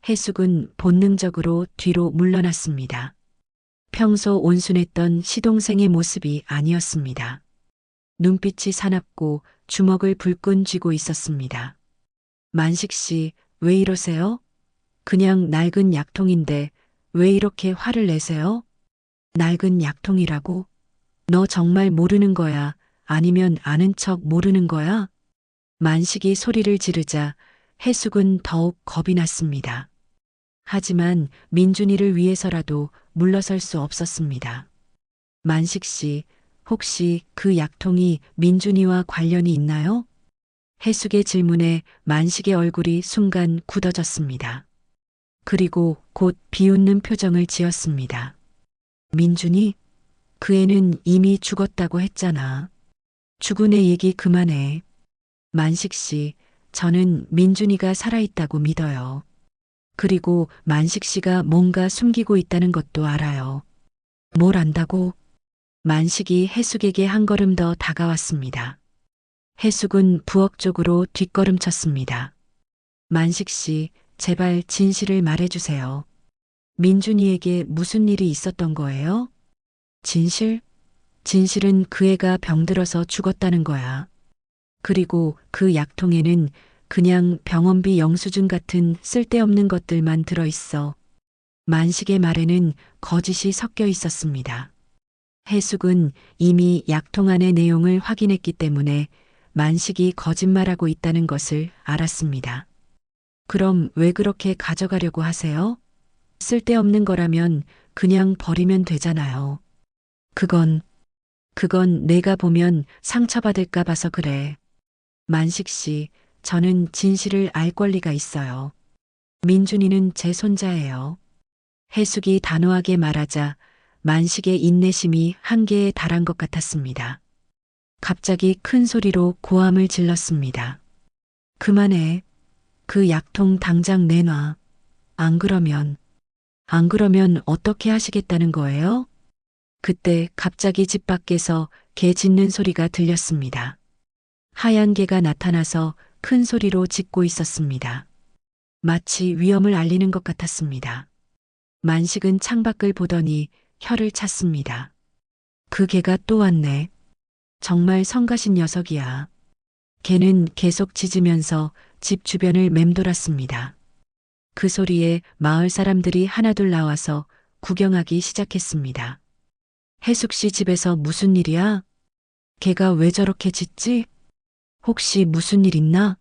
해숙은 본능적으로 뒤로 물러났습니다. 평소 온순했던 시동생의 모습이 아니었습니다. 눈빛이 사납고 주먹을 불끈 쥐고 있었습니다. 만식 씨, 왜 이러세요? 그냥 낡은 약통인데 왜 이렇게 화를 내세요? 낡은 약통이라고? 너 정말 모르는 거야? 아니면 아는 척 모르는 거야? 만식이 소리를 지르자 해숙은 더욱 겁이 났습니다. 하지만 민준이를 위해서라도 물러설 수 없었습니다. 만식 씨, 혹시 그 약통이 민준이와 관련이 있나요? 해숙의 질문에 만식의 얼굴이 순간 굳어졌습니다. 그리고 곧 비웃는 표정을 지었습니다. 민준이? 그 애는 이미 죽었다고 했잖아. 죽은 애 얘기 그만해. 만식 씨, 저는 민준이가 살아있다고 믿어요. 그리고 만식 씨가 뭔가 숨기고 있다는 것도 알아요. 뭘 안다고? 만식이 해숙에게 한 걸음 더 다가왔습니다. 해숙은 부엌 쪽으로 뒷걸음쳤습니다. 만식 씨, 제발 진실을 말해주세요. 민준이에게 무슨 일이 있었던 거예요? 진실? 진실은 그 애가 병들어서 죽었다는 거야. 그리고 그 약통에는 그냥 병원비 영수증 같은 쓸데없는 것들만 들어있어. 만식의 말에는 거짓이 섞여 있었습니다. 해숙은 이미 약통 안의 내용을 확인했기 때문에 만식이 거짓말하고 있다는 것을 알았습니다. 그럼 왜 그렇게 가져가려고 하세요? 쓸데없는 거라면 그냥 버리면 되잖아요. 그건 내가 보면 상처받을까 봐서 그래. 만식 씨, 저는 진실을 알 권리가 있어요. 민준이는 제 손자예요. 해숙이 단호하게 말하자 만식의 인내심이 한계에 달한 것 같았습니다. 갑자기 큰 소리로 고함을 질렀습니다. 그만해. 그 약통 당장 내놔. 안 그러면 어떻게 하시겠다는 거예요? 그때 갑자기 집 밖에서 개 짖는 소리가 들렸습니다. 하얀 개가 나타나서 큰 소리로 짖고 있었습니다. 마치 위험을 알리는 것 같았습니다. 만식은 창밖을 보더니 혀를 찼습니다. 그 개가 또 왔네. 정말 성가신 녀석이야. 개는 계속 짖으면서 집 주변을 맴돌았습니다. 그 소리에 마을 사람들이 하나둘 나와서 구경하기 시작했습니다. 해숙 씨 집에서 무슨 일이야? 개가 왜 저렇게 짖지? 혹시 무슨 일 있나?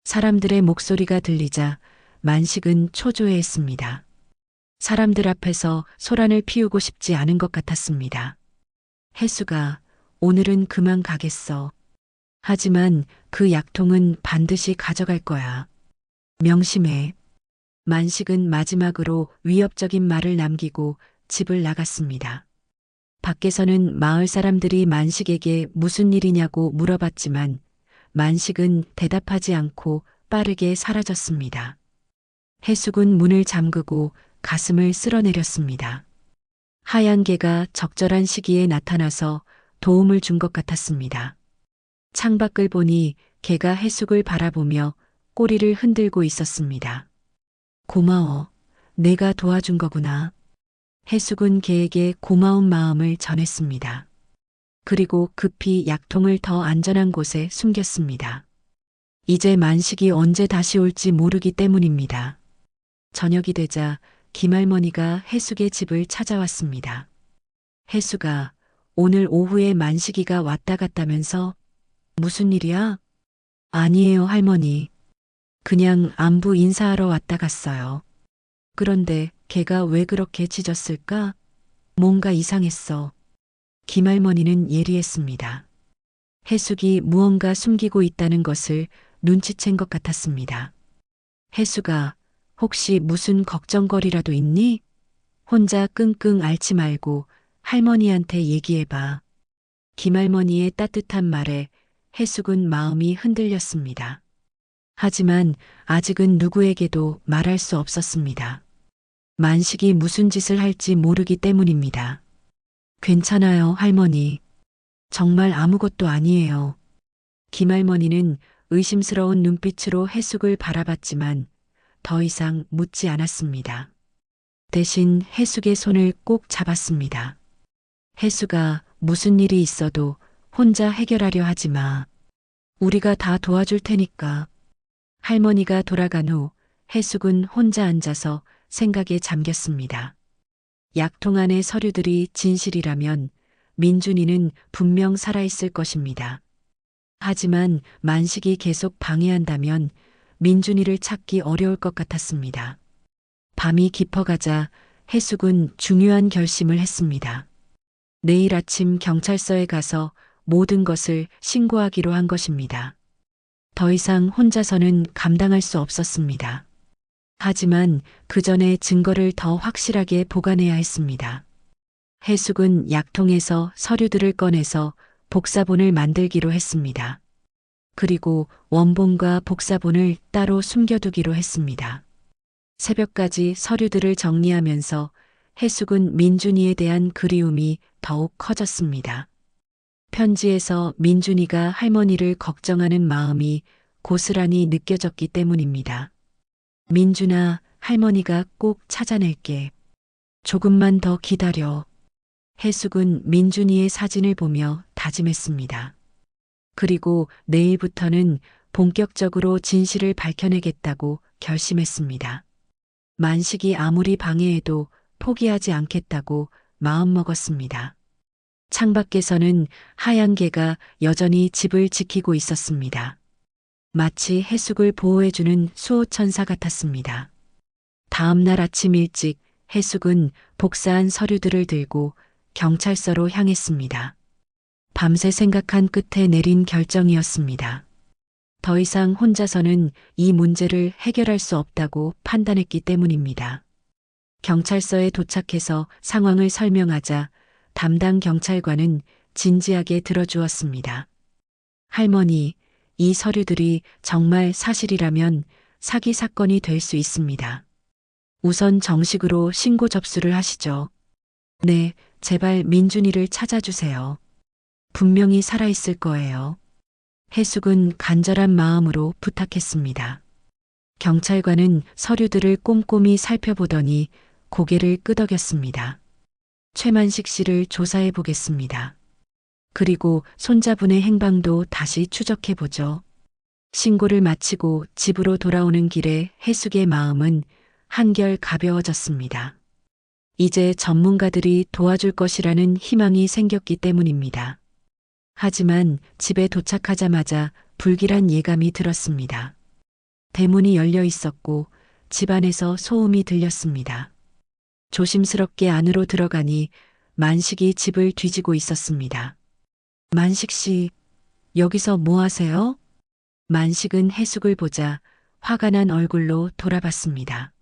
사람들의 목소리가 들리자 만식은 초조해했습니다. 사람들 앞에서 소란을 피우고 싶지 않은 것 같았습니다. 해수가 오늘은 그만 가겠어. 하지만 그 약통은 반드시 가져갈 거야. 명심해. 만식은 마지막으로 위협적인 말을 남기고 집을 나갔습니다. 밖에서는 마을 사람들이 만식에게 무슨 일이냐고 물어봤지만 만식은 대답하지 않고 빠르게 사라졌습니다. 해숙은 문을 잠그고 가슴을 쓸어내렸습니다. 하얀 개가 적절한 시기에 나타나서 도움을 준 것 같았습니다. 창밖을 보니 개가 해숙을 바라보며 꼬리를 흔들고 있었습니다. 고마워. 내가 도와준 거구나. 해숙은 개에게 고마운 마음을 전했습니다. 그리고 급히 약통을 더 안전한 곳에 숨겼습니다. 이제 만식이 언제 다시 올지 모르기 때문입니다. 저녁이 되자 김할머니가 해숙의 집을 찾아왔습니다. 해숙아, 오늘 오후에 만식이가 왔다 갔다면서? 무슨 일이야? 아니에요, 할머니. 그냥 안부 인사하러 왔다 갔어요. 그런데 걔가 왜 그렇게 짖었을까? 뭔가 이상했어. 김할머니는 예리했습니다. 해숙이 무언가 숨기고 있다는 것을 눈치챈 것 같았습니다. 해숙아, 혹시 무슨 걱정거리라도 있니? 혼자 끙끙 앓지 말고 할머니한테 얘기해봐. 김할머니의 따뜻한 말에 해숙은 마음이 흔들렸습니다. 하지만 아직은 누구에게도 말할 수 없었습니다. 만식이 무슨 짓을 할지 모르기 때문입니다. 괜찮아요, 할머니. 정말 아무것도 아니에요. 김할머니는 의심스러운 눈빛으로 해숙을 바라봤지만 더 이상 묻지 않았습니다. 대신 해숙의 손을 꼭 잡았습니다. 해숙아, 무슨 일이 있어도 혼자 해결하려 하지 마. 우리가 다 도와줄 테니까. 할머니가 돌아간 후 해숙은 혼자 앉아서 생각에 잠겼습니다. 약통 안의 서류들이 진실이라면 민준이는 분명 살아있을 것입니다. 하지만 만식이 계속 방해한다면 민준이를 찾기 어려울 것 같았습니다. 밤이 깊어가자 해숙은 중요한 결심을 했습니다. 내일 아침 경찰서에 가서 모든 것을 신고하기로 한 것입니다. 더 이상 혼자서는 감당할 수 없었습니다. 하지만 그 전에 증거를 더 확실하게 보관해야 했습니다. 해숙은 약통에서 서류들을 꺼내서 복사본을 만들기로 했습니다. 그리고 원본과 복사본을 따로 숨겨두기로 했습니다. 새벽까지 서류들을 정리하면서 해숙은 민준이에 대한 그리움이 더욱 커졌습니다. 편지에서 민준이가 할머니를 걱정하는 마음이 고스란히 느껴졌기 때문입니다. 민준아, 할머니가 꼭 찾아낼게. 조금만 더 기다려. 해숙은 민준이의 사진을 보며 다짐했습니다. 그리고 내일부터는 본격적으로 진실을 밝혀내겠다고 결심했습니다. 만식이 아무리 방해해도 포기하지 않겠다고 마음먹었습니다. 창밖에서는 하얀 개가 여전히 집을 지키고 있었습니다. 마치 해숙을 보호해주는 수호천사 같았습니다. 다음 날 아침 일찍 해숙은 복사한 서류들을 들고 경찰서로 향했습니다. 밤새 생각한 끝에 내린 결정이었습니다. 더 이상 혼자서는 이 문제를 해결할 수 없다고 판단했기 때문입니다. 경찰서에 도착해서 상황을 설명하자 담당 경찰관은 진지하게 들어주었습니다. 할머니, 이 서류들이 정말 사실이라면 사기 사건이 될 수 있습니다. 우선 정식으로 신고 접수를 하시죠. 네, 제발 민준이를 찾아주세요. 분명히 살아있을 거예요. 해숙은 간절한 마음으로 부탁했습니다. 경찰관은 서류들을 꼼꼼히 살펴보더니 고개를 끄덕였습니다. 최만식 씨를 조사해 보겠습니다. 그리고 손자분의 행방도 다시 추적해 보죠. 신고를 마치고 집으로 돌아오는 길에 해숙의 마음은 한결 가벼워졌습니다. 이제 전문가들이 도와줄 것이라는 희망이 생겼기 때문입니다. 하지만 집에 도착하자마자 불길한 예감이 들었습니다. 대문이 열려 있었고 집안에서 소음이 들렸습니다. 조심스럽게 안으로 들어가니 만식이 집을 뒤지고 있었습니다. 만식 씨, 여기서 뭐 하세요? 만식은 해숙을 보자 화가 난 얼굴로 돌아봤습니다.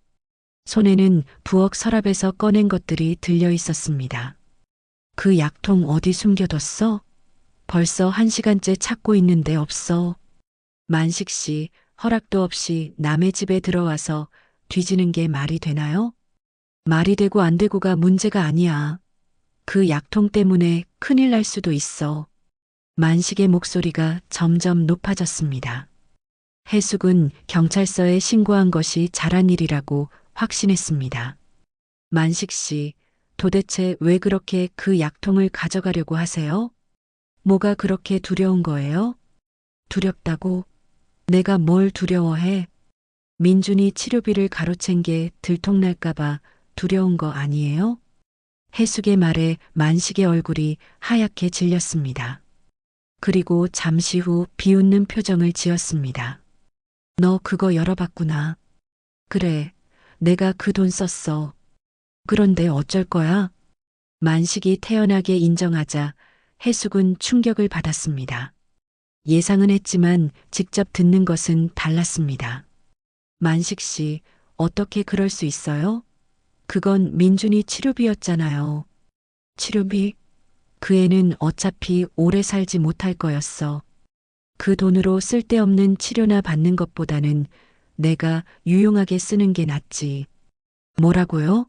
손에는 부엌 서랍에서 꺼낸 것들이 들려 있었습니다. 그 약통 어디 숨겨뒀어? 벌써 1시간째 찾고 있는데 없어. 만식 씨, 허락도 없이 남의 집에 들어와서 뒤지는 게 말이 되나요? 말이 되고 안 되고가 문제가 아니야. 그 약통 때문에 큰일 날 수도 있어. 만식의 목소리가 점점 높아졌습니다. 해숙은 경찰서에 신고한 것이 잘한 일이라고 확신했습니다. 만식 씨, 도대체 왜 그렇게 그 약통을 가져가려고 하세요? 뭐가 그렇게 두려운 거예요? 두렵다고? 내가 뭘 두려워해? 민준이 치료비를 가로챈 게 들통날까봐 두려운 거 아니에요? 해숙의 말에 만식의 얼굴이 하얗게 질렸습니다. 그리고 잠시 후 비웃는 표정을 지었습니다. 너 그거 열어봤구나. 그래, 내가 그 돈 썼어. 그런데 어쩔 거야? 만식이 태연하게 인정하자 해숙은 충격을 받았습니다. 예상은 했지만 직접 듣는 것은 달랐습니다. 만식 씨, 어떻게 그럴 수 있어요? 그건 민준이 치료비였잖아요. 치료비? 그 애는 어차피 오래 살지 못할 거였어. 그 돈으로 쓸데없는 치료나 받는 것보다는 내가 유용하게 쓰는 게 낫지. 뭐라고요?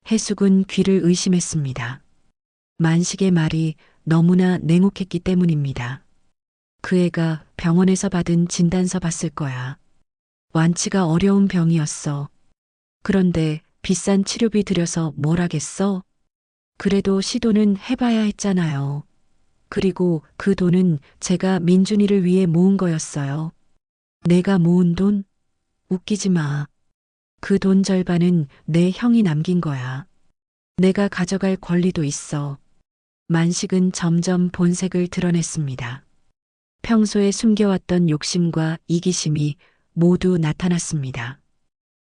해숙은 귀를 의심했습니다. 만식의 말이 너무나 냉혹했기 때문입니다. 그 애가 병원에서 받은 진단서 봤을 거야. 완치가 어려운 병이었어. 그런데 비싼 치료비 들여서 뭘 하겠어? 그래도 시도는 해봐야 했잖아요. 그리고 그 돈은 제가 민준이를 위해 모은 거였어요. 내가 모은 돈? 웃기지 마. 그 돈 절반은 내 형이 남긴 거야. 내가 가져갈 권리도 있어. 만식은 점점 본색을 드러냈습니다. 평소에 숨겨왔던 욕심과 이기심이 모두 나타났습니다.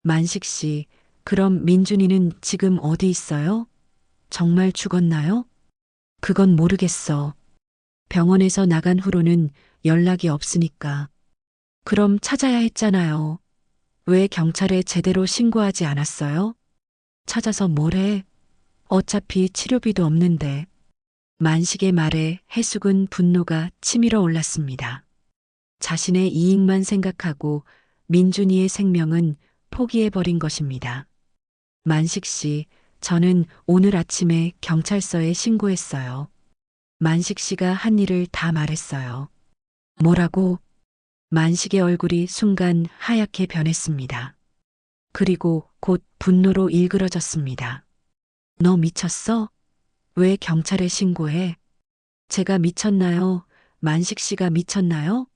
만식 씨, 그럼 민준이는 지금 어디 있어요? 정말 죽었나요? 그건 모르겠어. 병원에서 나간 후로는 연락이 없으니까. 그럼 찾아야 했잖아요. 왜 경찰에 제대로 신고하지 않았어요? 찾아서 뭘 해? 어차피 치료비도 없는데. 만식의 말에 해숙은 분노가 치밀어 올랐습니다. 자신의 이익만 생각하고 민준이의 생명은 포기해버린 것입니다. 만식 씨, 저는 오늘 아침에 경찰서에 신고했어요. 만식 씨가 한 일을 다 말했어요. 뭐라고? 만식의 얼굴이 순간 하얗게 변했습니다. 그리고 곧 분노로 일그러졌습니다. 너 미쳤어? 왜 경찰에 신고해? 제가 미쳤나요? 만식 씨가 미쳤나요?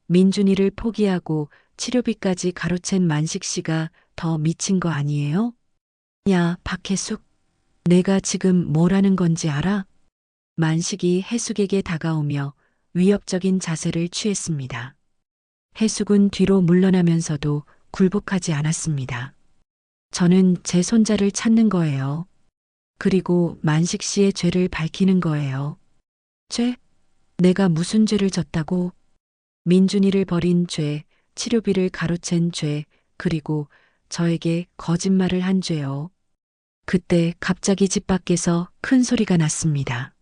민준이를 포기하고 치료비까지 가로챈 만식 씨가 더 미친 거 아니에요? 야, 박혜숙. 내가 지금 뭘 하는 건지 알아? 만식이 해숙에게 다가오며 위협적인 자세를 취했습니다. 해숙은 뒤로 물러나면서도 굴복하지 않았습니다. 저는 제 손자를 찾는 거예요. 그리고 만식 씨의 죄를 밝히는 거예요. 죄? 내가 무슨 죄를 졌다고? 민준이를 버린 죄, 치료비를 가로챈 죄, 그리고 저에게 거짓말을 한 죄요. 그때 갑자기 집 밖에서 큰 소리가 났습니다.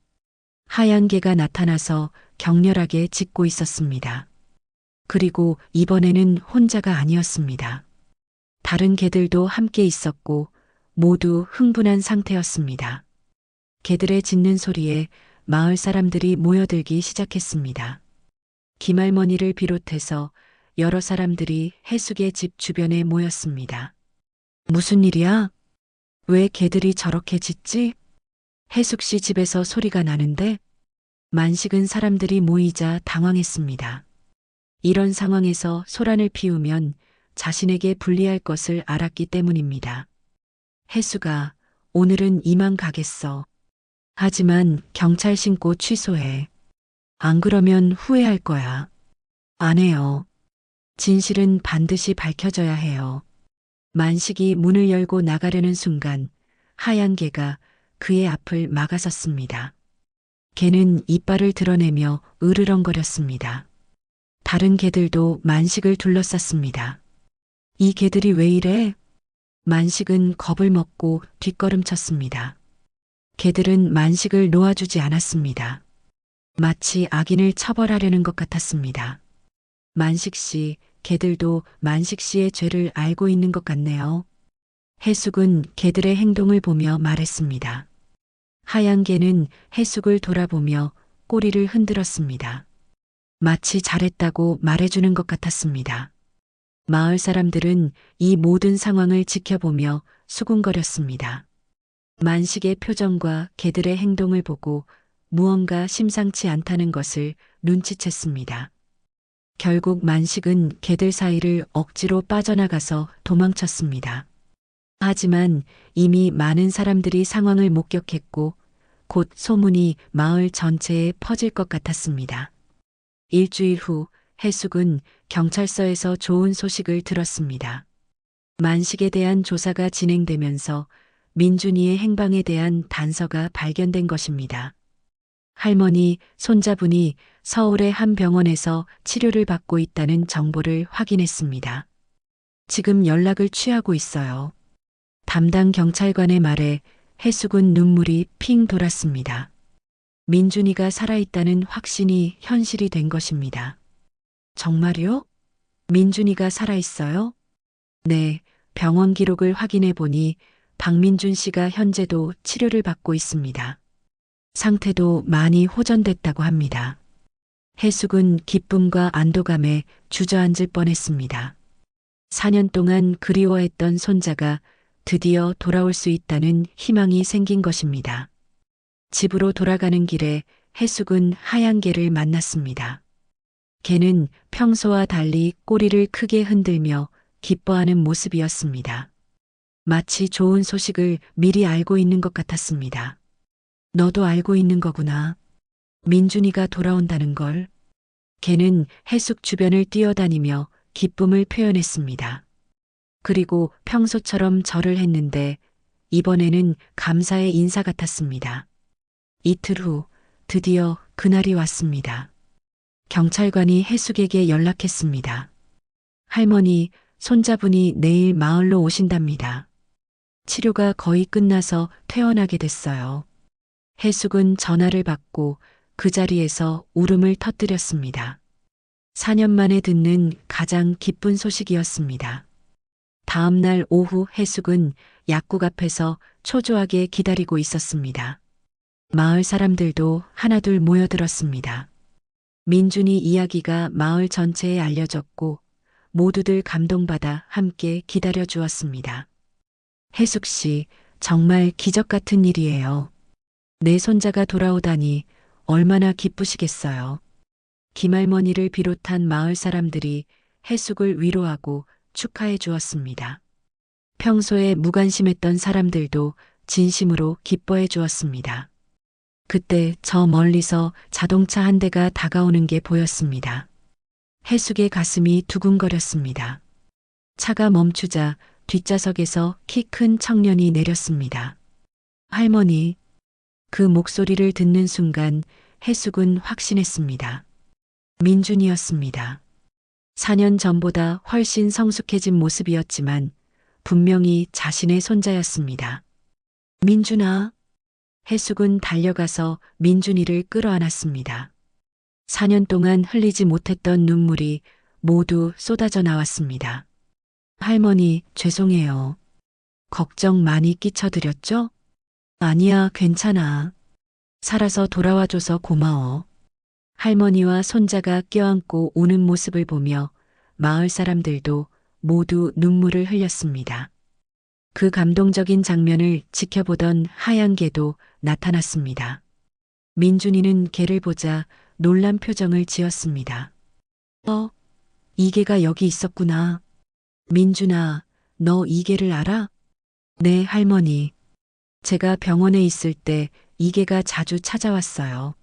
하얀 개가 나타나서 격렬하게 짖고 있었습니다. 그리고 이번에는 혼자가 아니었습니다. 다른 개들도 함께 있었고 모두 흥분한 상태였습니다. 개들의 짖는 소리에 마을 사람들이 모여들기 시작했습니다. 김할머니를 비롯해서 여러 사람들이 해숙의 집 주변에 모였습니다. 무슨 일이야? 왜 개들이 저렇게 짖지? 해숙 씨 집에서 소리가 나는데? 만식은 사람들이 모이자 당황했습니다. 이런 상황에서 소란을 피우면 자신에게 불리할 것을 알았기 때문입니다. 해수가 오늘은 이만 가겠어. 하지만 경찰 신고 취소해. 안 그러면 후회할 거야. 안 해요. 진실은 반드시 밝혀져야 해요. 만식이 문을 열고 나가려는 순간 하얀 개가 그의 앞을 막아섰습니다. 개는 이빨을 드러내며 으르렁거렸습니다. 다른 개들도 만식을 둘러쌌습니다. 이 개들이 왜 이래? 만식은 겁을 먹고 뒷걸음쳤습니다. 개들은 만식을 놓아주지 않았습니다. 마치 악인을 처벌하려는 것 같았습니다. 만식 씨, 개들도 만식 씨의 죄를 알고 있는 것 같네요. 해숙은 개들의 행동을 보며 말했습니다. 하얀 개는 해숙을 돌아보며 꼬리를 흔들었습니다. 마치 잘했다고 말해주는 것 같았습니다. 마을 사람들은 이 모든 상황을 지켜보며 수군거렸습니다. 만식의 표정과 개들의 행동을 보고 무언가 심상치 않다는 것을 눈치챘습니다. 결국 만식은 개들 사이를 억지로 빠져나가서 도망쳤습니다. 하지만 이미 많은 사람들이 상황을 목격했고 곧 소문이 마을 전체에 퍼질 것 같았습니다. 일주일 후 해숙은 경찰서에서 좋은 소식을 들었습니다. 만식에 대한 조사가 진행되면서 민준이의 행방에 대한 단서가 발견된 것입니다. 할머니, 손자분이 서울의 한 병원에서 치료를 받고 있다는 정보를 확인했습니다. 지금 연락을 취하고 있어요. 담당 경찰관의 말에 해숙은 눈물이 핑 돌았습니다. 민준이가 살아있다는 확신이 현실이 된 것입니다. 정말요? 민준이가 살아있어요? 네, 병원 기록을 확인해 보니 박민준 씨가 현재도 치료를 받고 있습니다. 상태도 많이 호전됐다고 합니다. 해숙은 기쁨과 안도감에 주저앉을 뻔했습니다. 4년 동안 그리워했던 손자가 드디어 돌아올 수 있다는 희망이 생긴 것입니다. 집으로 돌아가는 길에 해숙은 하얀 개를 만났습니다. 개는 평소와 달리 꼬리를 크게 흔들며 기뻐하는 모습이었습니다. 마치 좋은 소식을 미리 알고 있는 것 같았습니다. 너도 알고 있는 거구나. 민준이가 돌아온다는 걸. 개는 해숙 주변을 뛰어다니며 기쁨을 표현했습니다. 그리고 평소처럼 절을 했는데 이번에는 감사의 인사 같았습니다. 이틀 후 드디어 그날이 왔습니다. 경찰관이 해숙에게 연락했습니다. 할머니, 손자분이 내일 마을로 오신답니다. 치료가 거의 끝나서 퇴원하게 됐어요. 해숙은 전화를 받고 그 자리에서 울음을 터뜨렸습니다. 4년 만에 듣는 가장 기쁜 소식이었습니다. 다음 날 오후 해숙은 약국 앞에서 초조하게 기다리고 있었습니다. 마을 사람들도 하나둘 모여들었습니다. 민준이 이야기가 마을 전체에 알려졌고 모두들 감동받아 함께 기다려 주었습니다. 해숙 씨, 정말 기적 같은 일이에요. 내 손자가 돌아오다니 얼마나 기쁘시겠어요. 김할머니를 비롯한 마을 사람들이 해숙을 위로하고 축하해 주었습니다. 평소에 무관심했던 사람들도 진심으로 기뻐해 주었습니다. 그때 저 멀리서 자동차 한 대가 다가오는 게 보였습니다. 해숙의 가슴이 두근거렸습니다. 차가 멈추자 뒷좌석에서 키 큰 청년이 내렸습니다. 할머니, 그 목소리를 듣는 순간 해숙은 확신했습니다. 민준이었습니다. 4년 전보다 훨씬 성숙해진 모습이었지만 분명히 자신의 손자였습니다. 민준아. 해숙은 달려가서 민준이를 끌어안았습니다. 4년 동안 흘리지 못했던 눈물이 모두 쏟아져 나왔습니다. 할머니, 죄송해요. 걱정 많이 끼쳐드렸죠? 아니야, 괜찮아. 살아서 돌아와줘서 고마워. 할머니와 손자가 껴안고 우는 모습을 보며 마을 사람들도 모두 눈물을 흘렸습니다. 그 감동적인 장면을 지켜보던 하얀 개도 나타났습니다. 민준이는 개를 보자 놀란 표정을 지었습니다. 이 개가 여기 있었구나. 민준아, 너 이 개를 알아? 네, 할머니. 제가 병원에 있을 때 이 개가 자주 찾아왔어요.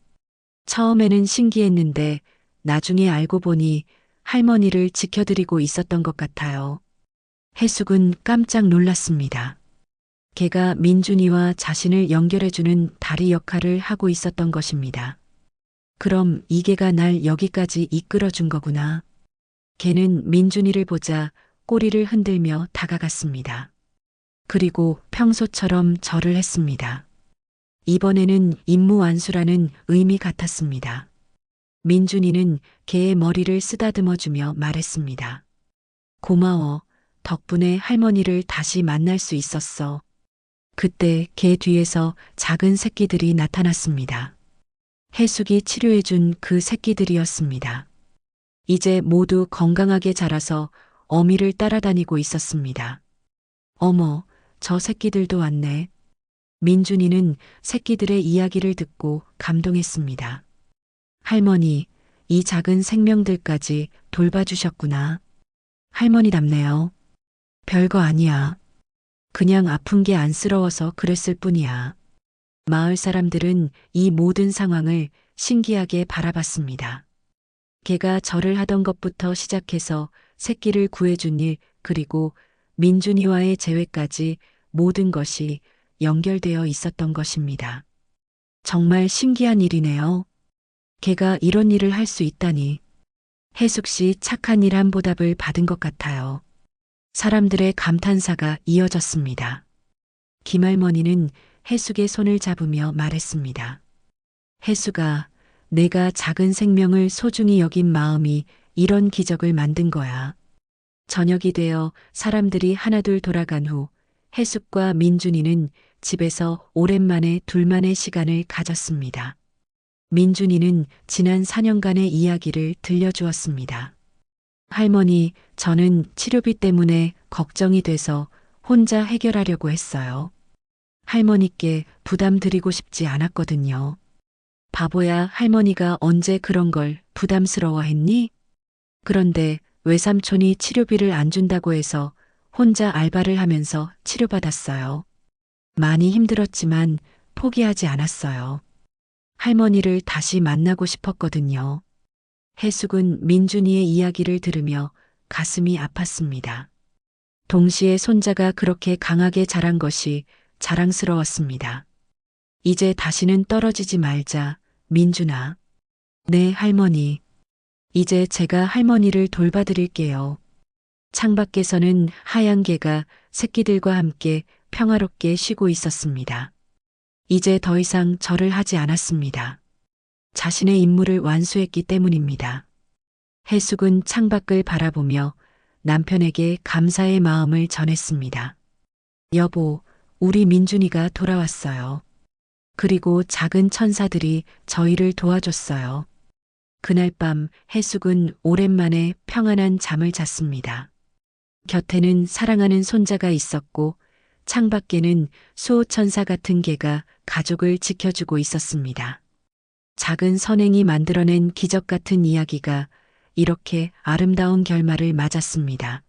처음에는 신기했는데 나중에 알고 보니 할머니를 지켜드리고 있었던 것 같아요. 해숙은 깜짝 놀랐습니다. 개가 민준이와 자신을 연결해주는 다리 역할을 하고 있었던 것입니다. 그럼 이 개가 날 여기까지 이끌어준 거구나. 개는 민준이를 보자 꼬리를 흔들며 다가갔습니다. 그리고 평소처럼 절을 했습니다. 이번에는 임무 완수라는 의미 같았습니다. 민준이는 개의 머리를 쓰다듬어주며 말했습니다. 고마워. 덕분에 할머니를 다시 만날 수 있었어. 그때 개 뒤에서 작은 새끼들이 나타났습니다. 해숙이 치료해준 그 새끼들이었습니다. 이제 모두 건강하게 자라서 어미를 따라다니고 있었습니다. 어머, 저 새끼들도 왔네. 민준이는 새끼들의 이야기를 듣고 감동했습니다. 할머니, 이 작은 생명들까지 돌봐주셨구나. 할머니답네요. 별거 아니야. 그냥 아픈 게 안쓰러워서 그랬을 뿐이야. 마을 사람들은 이 모든 상황을 신기하게 바라봤습니다. 개가 절을 하던 것부터 시작해서 새끼를 구해준 일, 그리고 민준이와의 재회까지 모든 것이 연결되어 있었던 것입니다. 정말 신기한 일이네요. 개가 이런 일을 할 수 있다니. 해숙 씨 착한 일 한 보답을 받은 것 같아요. 사람들의 감탄사가 이어졌습니다. 김할머니는 해숙의 손을 잡으며 말했습니다. 해숙아, 내가 작은 생명을 소중히 여긴 마음이 이런 기적을 만든 거야. 저녁이 되어 사람들이 하나둘 돌아간 후 해숙과 민준이는 집에서 오랜만에 둘만의 시간을 가졌습니다. 민준이는 지난 4년간의 이야기를 들려주었습니다. 할머니, 저는 치료비 때문에 걱정이 돼서 혼자 해결하려고 했어요. 할머니께 부담 드리고 싶지 않았거든요. 바보야, 할머니가 언제 그런 걸 부담스러워 했니? 그런데 외삼촌이 치료비를 안 준다고 해서 혼자 알바를 하면서 치료받았어요. 많이 힘들었지만 포기하지 않았어요. 할머니를 다시 만나고 싶었거든요. 해숙은 민준이의 이야기를 들으며 가슴이 아팠습니다. 동시에 손자가 그렇게 강하게 자란 것이 자랑스러웠습니다. 이제 다시는 떨어지지 말자, 민준아. 네, 할머니. 이제 제가 할머니를 돌봐드릴게요. 창밖에서는 하얀 개가 새끼들과 함께 평화롭게 쉬고 있었습니다. 이제 더 이상 절을 하지 않았습니다. 자신의 임무를 완수했기 때문입니다. 해숙은 창밖을 바라보며 남편에게 감사의 마음을 전했습니다. 여보, 우리 민준이가 돌아왔어요. 그리고 작은 천사들이 저희를 도와줬어요. 그날 밤 해숙은 오랜만에 평안한 잠을 잤습니다. 곁에는 사랑하는 손자가 있었고 창밖에는 수호천사 같은 개가 가족을 지켜주고 있었습니다. 작은 선행이 만들어낸 기적 같은 이야기가 이렇게 아름다운 결말을 맞았습니다.